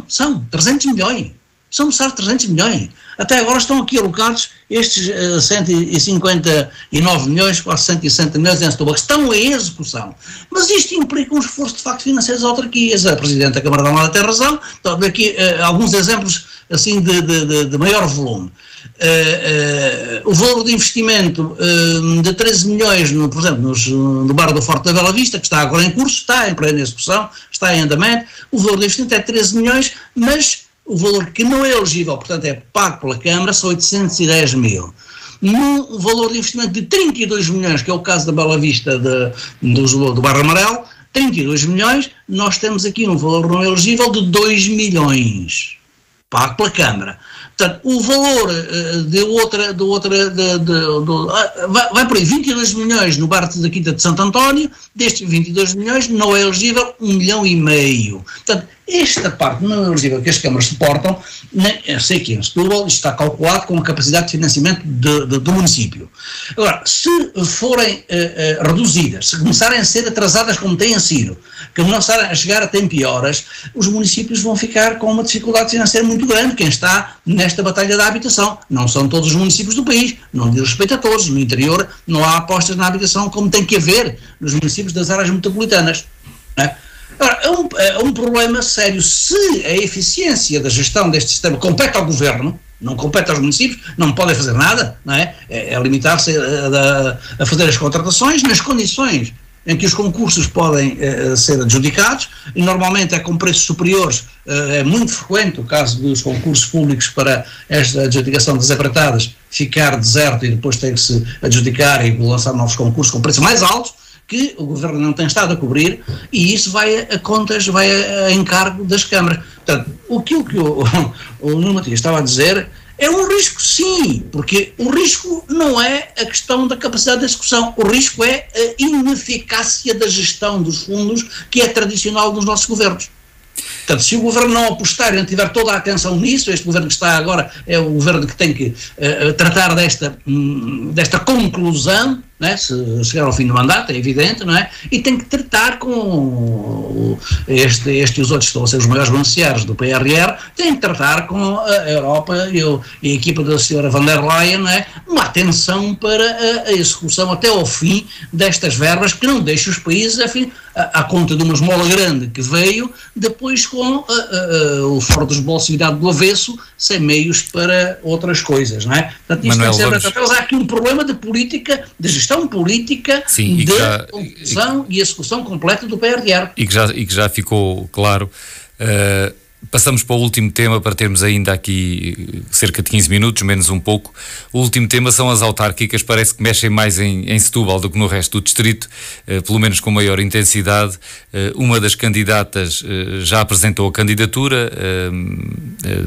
são 300 milhões. São necessários 300 milhões. Até agora estão aqui alocados estes 159 milhões, quase 160 milhões em Setúbal, que estão em execução. Mas isto implica um esforço de facto financeiro das autarquias. A Presidente da Câmara da Almada tem razão. Então, aqui alguns exemplos assim de maior volume. O valor de investimento de 13 milhões, por exemplo, no bar do Forte da Bela Vista, que está agora em curso, está em plena execução, está em andamento. O valor de investimento é 13 milhões, mas o valor que não é elegível, portanto é pago pela Câmara, são 810 mil. No valor de investimento de 32 milhões, que é o caso da Bela Vista do Barro Amarelo, 32 milhões, nós temos aqui um valor não elegível de 2 milhões, pago pela Câmara. Portanto, o valor vai por aí, 22 milhões no bar da Quinta de Santo António, destes 22 milhões não é elegível 1,5 milhão. Portanto, esta parte não é elegível que as câmaras suportam, eu sei que em Setúbal isto está calculado com a capacidade de financiamento do município. Agora, se forem reduzidas, se começarem a ser atrasadas como têm sido, que começarem a chegar a tempo e horas, os municípios vão ficar com uma dificuldade financeira muito grande, quem está nesta batalha da habitação. Não são todos os municípios do país, não diz respeito a todos, no interior não há apostas na habitação como tem que haver nos municípios das áreas metropolitanas, não é? Agora, é um problema sério. Se a eficiência da gestão deste sistema compete ao governo, não compete aos municípios, não podem fazer nada, não é? É limitar-se a fazer as contratações nas condições em que os concursos podem ser adjudicados, e normalmente é com preços superiores. É muito frequente o caso dos concursos públicos para esta adjudicação das empreitadas ficar deserto e depois ter que se adjudicar e lançar novos concursos com preços mais altos, que o governo não tem estado a cobrir, e isso vai a contas, vai a encargo das câmaras. Portanto, aquilo que o Nuno Matias estava a dizer é um risco, sim, porque o risco não é a questão da capacidade de execução, o risco é a ineficácia da gestão dos fundos, que é tradicional dos nossos governos. Portanto, se o governo não apostar e não tiver toda a atenção nisso, este governo que está agora é o governo que tem que tratar desta conclusão, não é? Se chegar ao fim do mandato, é evidente, não é? E tem que tratar com este e os outros que estão a ser os maiores beneficiários do PRR, tem que tratar com a Europa e a equipa da senhora von der Leyen, não é? Uma atenção para a execução até ao fim destas verbas, que não deixem os países, enfim, à conta de uma esmola grande que veio, depois com o fora dos bolsos virado do avesso, sem meios para outras coisas, não é? Portanto, isto tem que ser tratado. Há aqui um problema de política, de gestão política, de conclusão e execução completa do PRR. E que já ficou claro. Passamos para o último tema, para termos ainda aqui cerca de 15 minutos, menos um pouco. O último tema são as autárquicas. Parece que mexem mais em Setúbal do que no resto do distrito, pelo menos com maior intensidade. Uma das candidatas já apresentou a candidatura,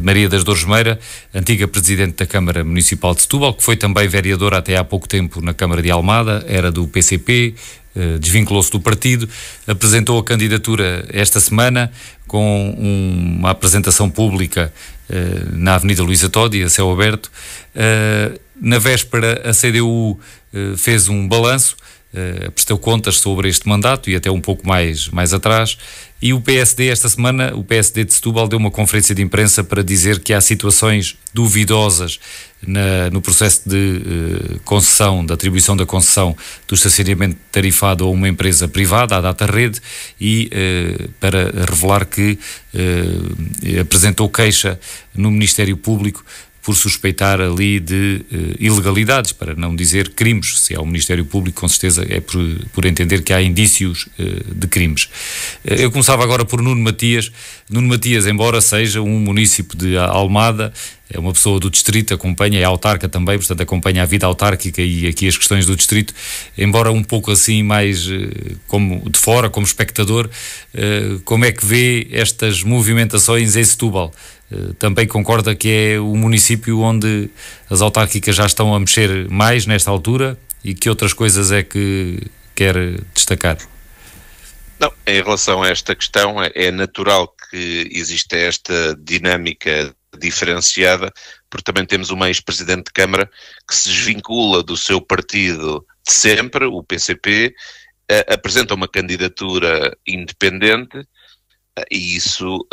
Maria das Dores Meira, antiga presidente da Câmara Municipal de Setúbal, que foi também vereadora até há pouco tempo na Câmara de Almada, era do PCP, desvinculou-se do partido, apresentou a candidatura esta semana com uma apresentação pública na Avenida Luísa Todi, a céu aberto. Na véspera, a CDU fez um balanço, prestou contas sobre este mandato e até um pouco mais atrás, e o PSD esta semana, o PSD de Setúbal, deu uma conferência de imprensa para dizer que há situações duvidosas no processo de concessão, da atribuição da concessão do estacionamento tarifado a uma empresa privada, a Data Rede, e para revelar que apresentou queixa no Ministério Público por suspeitar ali de ilegalidades, para não dizer crimes. Se é o Ministério Público, com certeza é por entender que há indícios de crimes. Eu começava agora por Nuno Matias. Nuno Matias, embora seja um município de Almada, é uma pessoa do distrito, acompanha, é autarca também, portanto acompanha a vida autárquica e aqui as questões do distrito, embora um pouco assim mais como de fora, como espectador, como é que vê estas movimentações em Setúbal? também concorda que é o município onde as autárquicas já estão a mexer mais nesta altura, e que outras coisas é que quer destacar? Não, em relação a esta questão, é natural que exista esta dinâmica diferenciada, porque também temos uma ex-presidente de Câmara que se desvincula do seu partido de sempre, o PCP, apresenta uma candidatura independente, e isso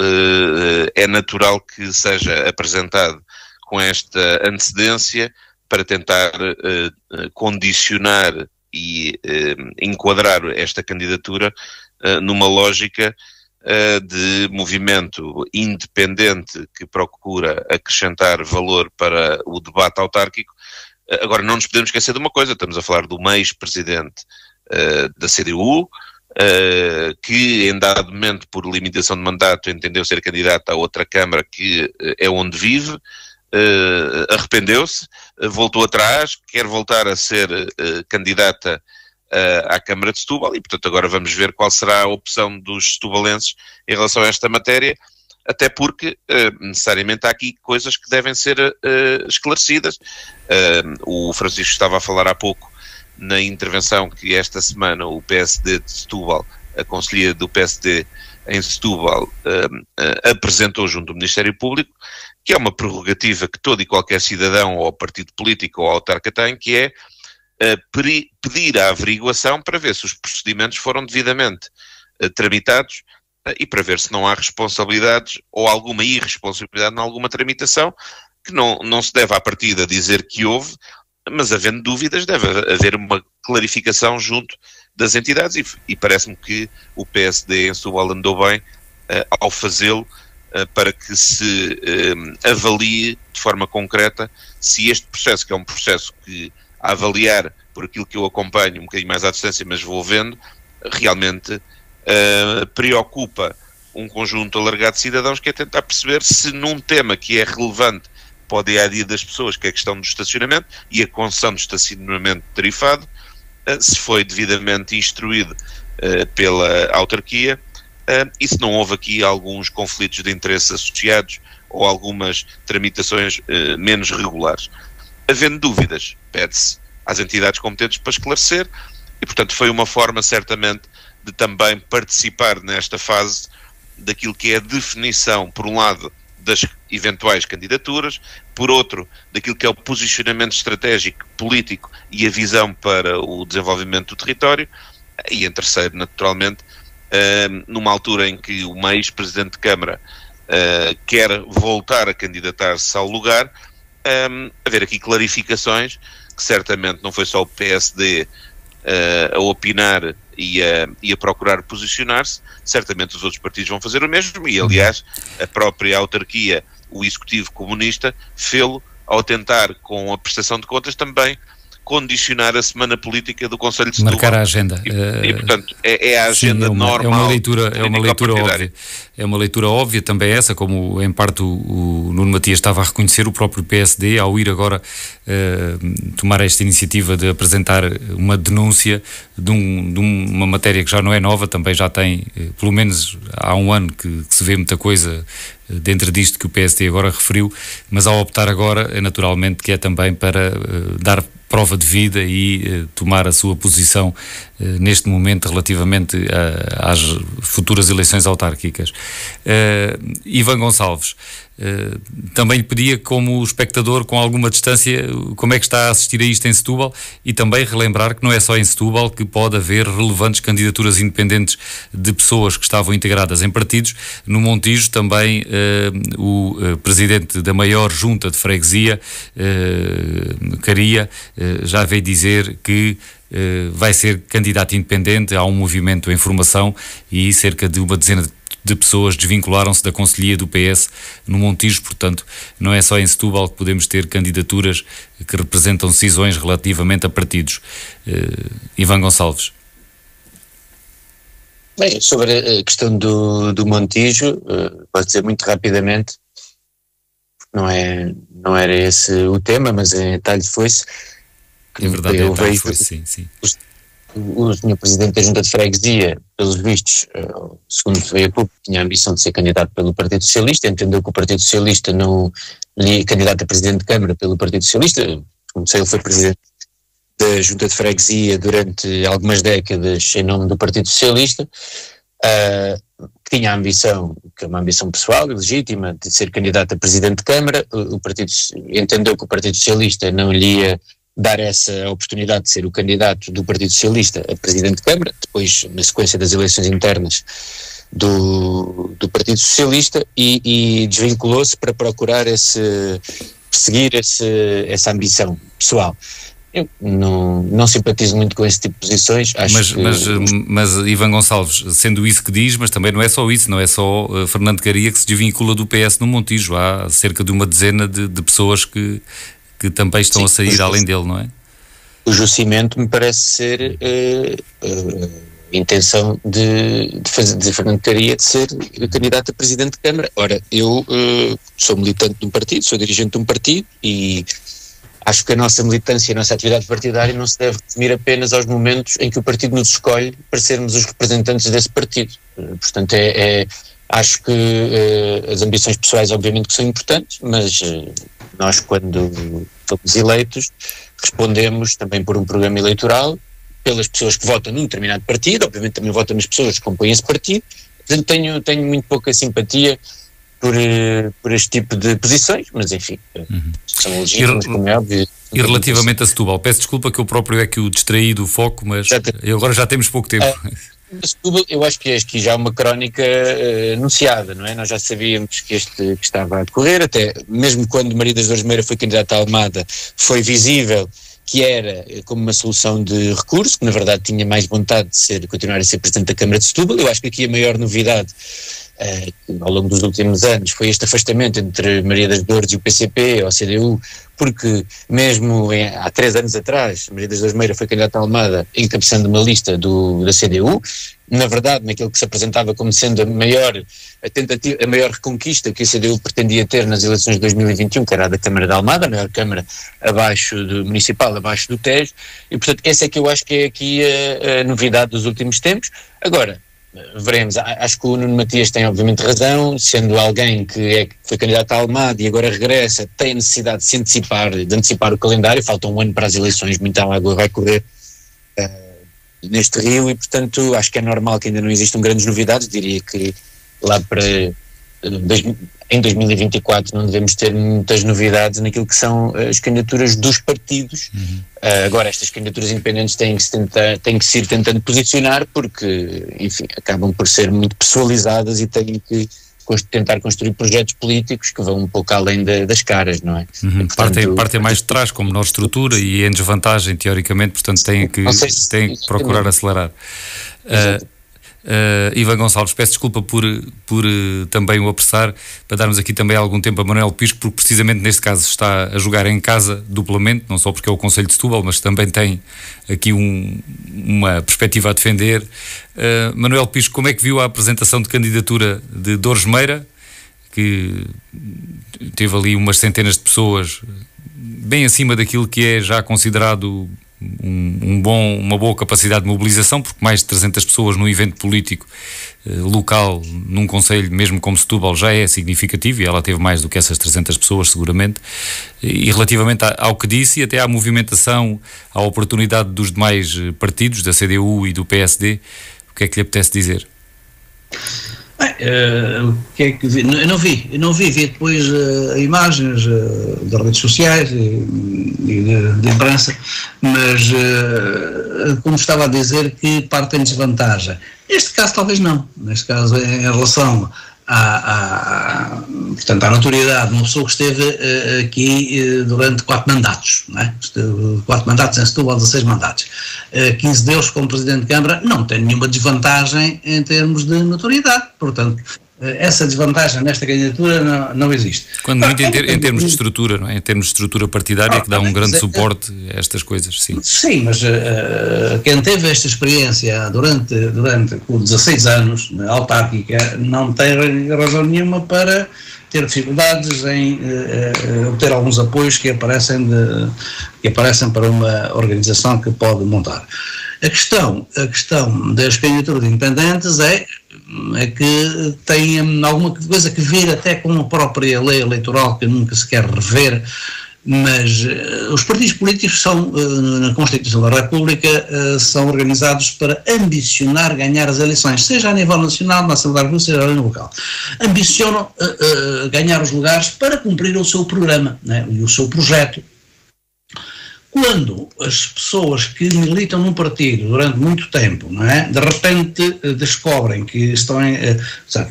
é natural que seja apresentado com esta antecedência para tentar condicionar e enquadrar esta candidatura numa lógica de movimento independente que procura acrescentar valor para o debate autárquico. Agora, não nos podemos esquecer de uma coisa: estamos a falar do ex-presidente da CDU, que em dado momento, por limitação de mandato, entendeu ser candidato a outra Câmara que é onde vive, arrependeu-se, voltou atrás, quer voltar a ser candidata à Câmara de Setúbal, e portanto agora vamos ver qual será a opção dos setubalenses em relação a esta matéria, até porque necessariamente há aqui coisas que devem ser esclarecidas. O Francisco estava a falar há pouco na intervenção que esta semana o PSD de Setúbal, a Conselhia do PSD em Setúbal, apresentou junto ao Ministério Público, que é uma prerrogativa que todo e qualquer cidadão ou partido político ou autarca tem, que é pedir a averiguação para ver se os procedimentos foram devidamente tramitados e para ver se não há responsabilidades ou alguma irresponsabilidade em alguma tramitação, que não se deve à partida dizer que houve, mas havendo dúvidas deve haver uma clarificação junto das entidades, e parece-me que o PSD em Setúbal andou bem ao fazê-lo, para que se avalie de forma concreta se este processo, que é um processo que, a avaliar por aquilo que eu acompanho um bocadinho mais à distância, mas vou vendo, realmente preocupa um conjunto alargado de cidadãos, que é tentar perceber se num tema que é relevante para o dia-a-dia das pessoas, que é a questão do estacionamento e a concessão do estacionamento tarifado, se foi devidamente instruído pela autarquia, e se não houve aqui alguns conflitos de interesse associados ou algumas tramitações menos regulares. Havendo dúvidas, pede-se às entidades competentes para esclarecer, e portanto foi uma forma certamente de também participar nesta fase daquilo que é a definição, por um lado, das eventuais candidaturas, por outro, daquilo que é o posicionamento estratégico, político e a visão para o desenvolvimento do território, e em terceiro, naturalmente, numa altura em que o ex-presidente de Câmara quer voltar a candidatar-se ao lugar, haver aqui clarificações, que certamente não foi só o PSD a opinar e a procurar posicionar-se, certamente os outros partidos vão fazer o mesmo, e aliás a própria autarquia, o Executivo Comunista, fê-lo ao tentar, com a prestação de contas, também condicionar a semana política do Conselho de Setúbal. Marcar a agenda. E portanto, é a agenda normal. É uma leitura óbvia. É uma leitura óbvia também essa, como em parte o Nuno Matias estava a reconhecer, o próprio PSD, ao ir agora tomar esta iniciativa de apresentar uma denúncia de uma matéria que já não é nova, também já tem, pelo menos há um ano que se vê muita coisa dentro disto que o PSD agora referiu, mas ao optar agora, é naturalmente que é também para dar prova de vida e tomar a sua posição neste momento relativamente às futuras eleições autárquicas. Ivan Gonçalves, também lhe pedia, como espectador, com alguma distância, como é que está a assistir a isto em Setúbal, e também relembrar que não é só em Setúbal que pode haver relevantes candidaturas independentes de pessoas que estavam integradas em partidos. No Montijo também o presidente da maior junta de freguesia, Caria, já veio dizer que vai ser candidato independente. Há um movimento em formação e cerca de uma dezena de pessoas desvincularam-se da Conselhia do PS no Montijo. Portanto, não é só em Setúbal que podemos ter candidaturas que representam decisões relativamente a partidos. Ivan Gonçalves. Bem, sobre a questão do Montijo, posso dizer muito rapidamente, não era esse o tema, mas em detalhe foi-se. É verdade, sim. o Sr. Presidente da Junta de Freguesia, pelos vistos, segundo veio a público, tinha a ambição de ser candidato pelo Partido Socialista, entendeu que o Partido Socialista não lhe candidato a Presidente de Câmara pelo Partido Socialista, como sei, ele foi Presidente da Junta de Freguesia durante algumas décadas em nome do Partido Socialista, que tinha a ambição, que é uma ambição pessoal e legítima, de ser candidato a Presidente de Câmara. O Partido entendeu que o Partido Socialista não lhe ia dar essa oportunidade de ser o candidato do Partido Socialista a Presidente de Câmara, depois na sequência das eleições internas do Partido Socialista, e desvinculou-se para procurar perseguir essa ambição pessoal. Eu não simpatizo muito com esse tipo de posições. Mas Ivan Gonçalves, sendo isso que diz, mas também não é só isso, não é só Fernando Caria que se desvincula do PS no Montijo. Há cerca de uma dezena de pessoas que também estão a sair além dele, não é? O Cimento me parece ser a intenção de Fernando Caria de ser candidato a Presidente de Câmara. Ora, eu sou militante de um partido, sou dirigente de um partido, e acho que a nossa militância e a nossa atividade partidária não se deve resumir apenas aos momentos em que o partido nos escolhe para sermos os representantes desse partido. Portanto, acho que as ambições pessoais obviamente que são importantes, mas nós, quando fomos eleitos, respondemos também por um programa eleitoral, pelas pessoas que votam num determinado partido, obviamente também votam nas pessoas que compõem esse partido. Portanto, tenho muito pouca simpatia por este tipo de posições, mas enfim, são legítimas, como é óbvio. E relativamente a Setúbal, peço desculpa que eu próprio é que o distraí do foco, mas agora já temos pouco tempo. Setúbal, eu acho que aqui já uma crónica anunciada, não é? Nós já sabíamos que estava a decorrer, até mesmo quando Maria das Dores Meira foi candidata a Almada, foi visível que era como uma solução de recurso, que na verdade tinha mais vontade de continuar a ser Presidente da Câmara de Setúbal. Eu acho que aqui a maior novidade ao longo dos últimos anos foi este afastamento entre Maria das Dores e o PCP, ou a CDU, porque mesmo há 3 anos atrás, Maria das Dores Meira foi candidata a Almada encabeçando uma lista da CDU, na verdade naquilo que se apresentava como sendo a maior reconquista que a CDU pretendia ter nas eleições de 2021, que era a da Câmara de Almada, a maior Câmara municipal abaixo do Tejo, e portanto essa é que eu acho que é aqui a novidade dos últimos tempos. Agora, veremos. Acho que o Nuno Matias tem obviamente razão, sendo alguém que foi candidato a Almada e agora regressa, tem a necessidade de antecipar o calendário. Falta um ano para as eleições, muita água vai correr neste rio, e portanto acho que é normal que ainda não existam grandes novidades. Diria que lá para em 2024 não devemos ter muitas novidades naquilo que são as candidaturas dos partidos. Agora, estas candidaturas independentes têm que se ir tentando posicionar, porque, enfim, acabam por ser muito pessoalizadas e têm que tentar construir projetos políticos que vão um pouco além das caras, não é? Portanto, partem mais de trás, como nova estrutura, e em desvantagem, teoricamente, portanto têm que procurar acelerar. Ivan Gonçalves, peço desculpa por também o apressar, para darmos aqui também algum tempo a Manuel Pisco, porque precisamente neste caso está a jogar em casa duplamente, não só porque é o Conselho de Setúbal, mas também tem aqui uma perspectiva a defender. Manuel Pisco, como é que viu a apresentação de candidatura de Dores Meira, que teve ali umas centenas de pessoas, bem acima daquilo que é já considerado uma boa capacidade de mobilização, porque mais de 300 pessoas num evento político local, num concelho mesmo como Setúbal, já é significativo, e ela teve mais do que essas 300 pessoas seguramente. E relativamente ao que disse, e até à movimentação, à oportunidade dos demais partidos, da CDU e do PSD, o que é que lhe apetece dizer? O que é que vi? Eu não vi depois imagens das redes sociais e de imprensa, mas como estava a dizer, que parte em desvantagem. Neste caso talvez não, neste caso em relação portanto, à notoriedade de uma pessoa que esteve aqui durante 4 mandatos, não é? 4 mandatos em Setúbal, 16 mandatos, 15 deles como Presidente de Câmara, não tem nenhuma desvantagem em termos de notoriedade. Portanto, essa desvantagem nesta candidatura não existe. Quando muito em termos de estrutura, não é? Em termos de estrutura partidária, que dá um grande suporte a estas coisas, sim. Sim, mas quem teve esta experiência durante 16 anos na autárquica não tem razão nenhuma para ter dificuldades em obter alguns apoios que aparecem para uma organização que pode montar. A questão das candidaturas independentes é que tem alguma coisa que vir até com a própria lei eleitoral, que nunca se quer rever, mas os partidos políticos são, na Constituição da República, são organizados para ambicionar ganhar as eleições, seja a nível nacional, na Assembleia da República, seja a nível local. Ambicionam ganhar os lugares para cumprir o seu programa, né, e o seu projeto. Quando as pessoas que militam num partido durante muito tempo, não é, de repente descobrem que estão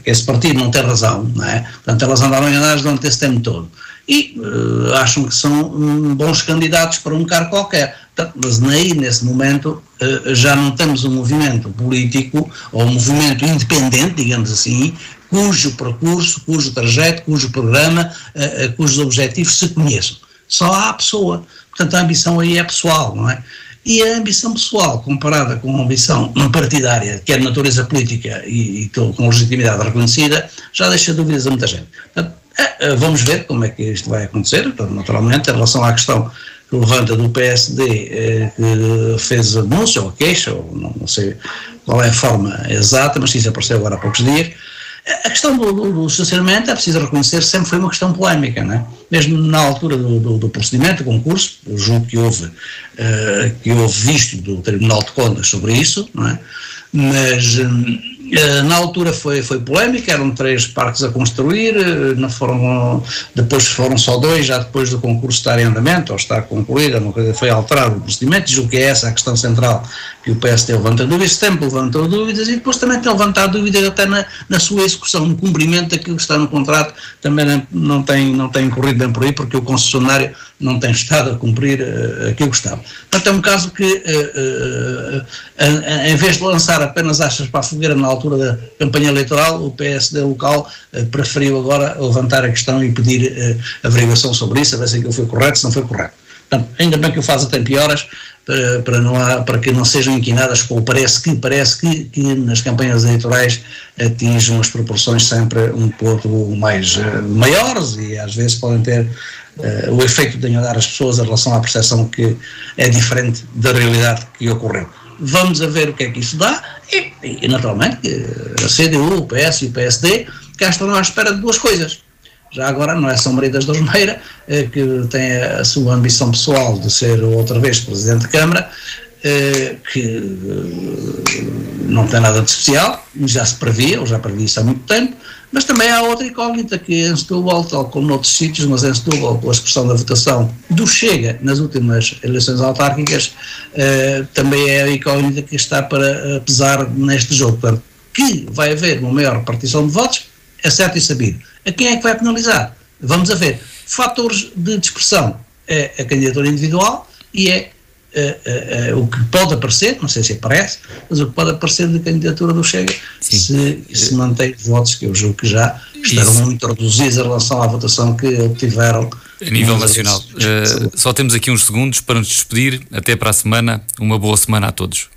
que esse partido não tem razão, não é? Portanto, elas andaram enganadas durante esse tempo todo e acham que são bons candidatos para um cargo qualquer. Portanto, mas nesse momento já não temos um movimento político ou um movimento independente, digamos assim, cujo percurso, cujo trajeto, cujo programa, cujos objetivos se conheçam. Só há a pessoa. Portanto, a ambição aí é pessoal, não é? E a ambição pessoal, comparada com a ambição partidária, que é de natureza política e com legitimidade reconhecida, já deixa dúvidas a muita gente. Portanto, vamos ver como é que isto vai acontecer. Portanto, naturalmente, em relação à questão que levanta do PSD, que fez anúncio ou queixa, ou não sei qual é a forma exata, mas isso apareceu agora há poucos dias. A questão do estacionamento, é preciso reconhecer, sempre foi uma questão polémica, não é? Mesmo na altura do procedimento, do concurso, eu julgo que houve visto do Tribunal de Contas sobre isso, não é? Mas na altura foi polémica, eram 3 parques a construir, depois foram só 2, já depois do concurso estar em andamento, ou estar concluído, foi alterado o procedimento, julgo que é essa a questão central que o PSD levanta dúvidas, sempre levantou dúvidas, e depois também tem levantado dúvidas até na sua execução, no cumprimento daquilo que está no contrato, também não tem corrido bem por aí, porque o concessionário não tem estado a cumprir aquilo que estava. Portanto, é um caso que, em vez de lançar apenas achas para a fogueira na altura da campanha eleitoral, o PSD local preferiu agora levantar a questão e pedir averiguação sobre isso, a ver se aquilo foi correto, se não foi correto. Portanto, ainda bem que o faz a tempo e horas, para que não sejam inquinadas com o parece que nas campanhas eleitorais atingem umas proporções sempre um pouco maiores e às vezes podem ter o efeito de enganar as pessoas em relação à percepção que é diferente da realidade que ocorreu. Vamos a ver o que é que isso dá e naturalmente a CDU, o PS e o PSD cá estão à espera de 2 coisas. Já agora não é São Maria das Dores Meira, que tem a sua ambição pessoal de ser outra vez Presidente de Câmara, que não tem nada de especial, já se previa, ou já previa isso há muito tempo, mas também há outra incógnita que em Setúbal, tal como noutros sítios, mas em Setúbal, com a expressão da votação do Chega nas últimas eleições autárquicas, também é a incógnita que está para pesar neste jogo. Portanto, que vai haver uma maior repartição de votos, é certo e sabido. A quem é que vai penalizar? Vamos a ver. Fatores de dispersão é a candidatura individual e é o que pode aparecer, não sei se aparece, mas o que pode aparecer de candidatura do Chega, se mantém os votos que eu julgo que já estarão muito reduzidos em relação à votação que obtiveram a nível nacional. Só temos aqui uns segundos para nos despedir. Até para a semana. Uma boa semana a todos.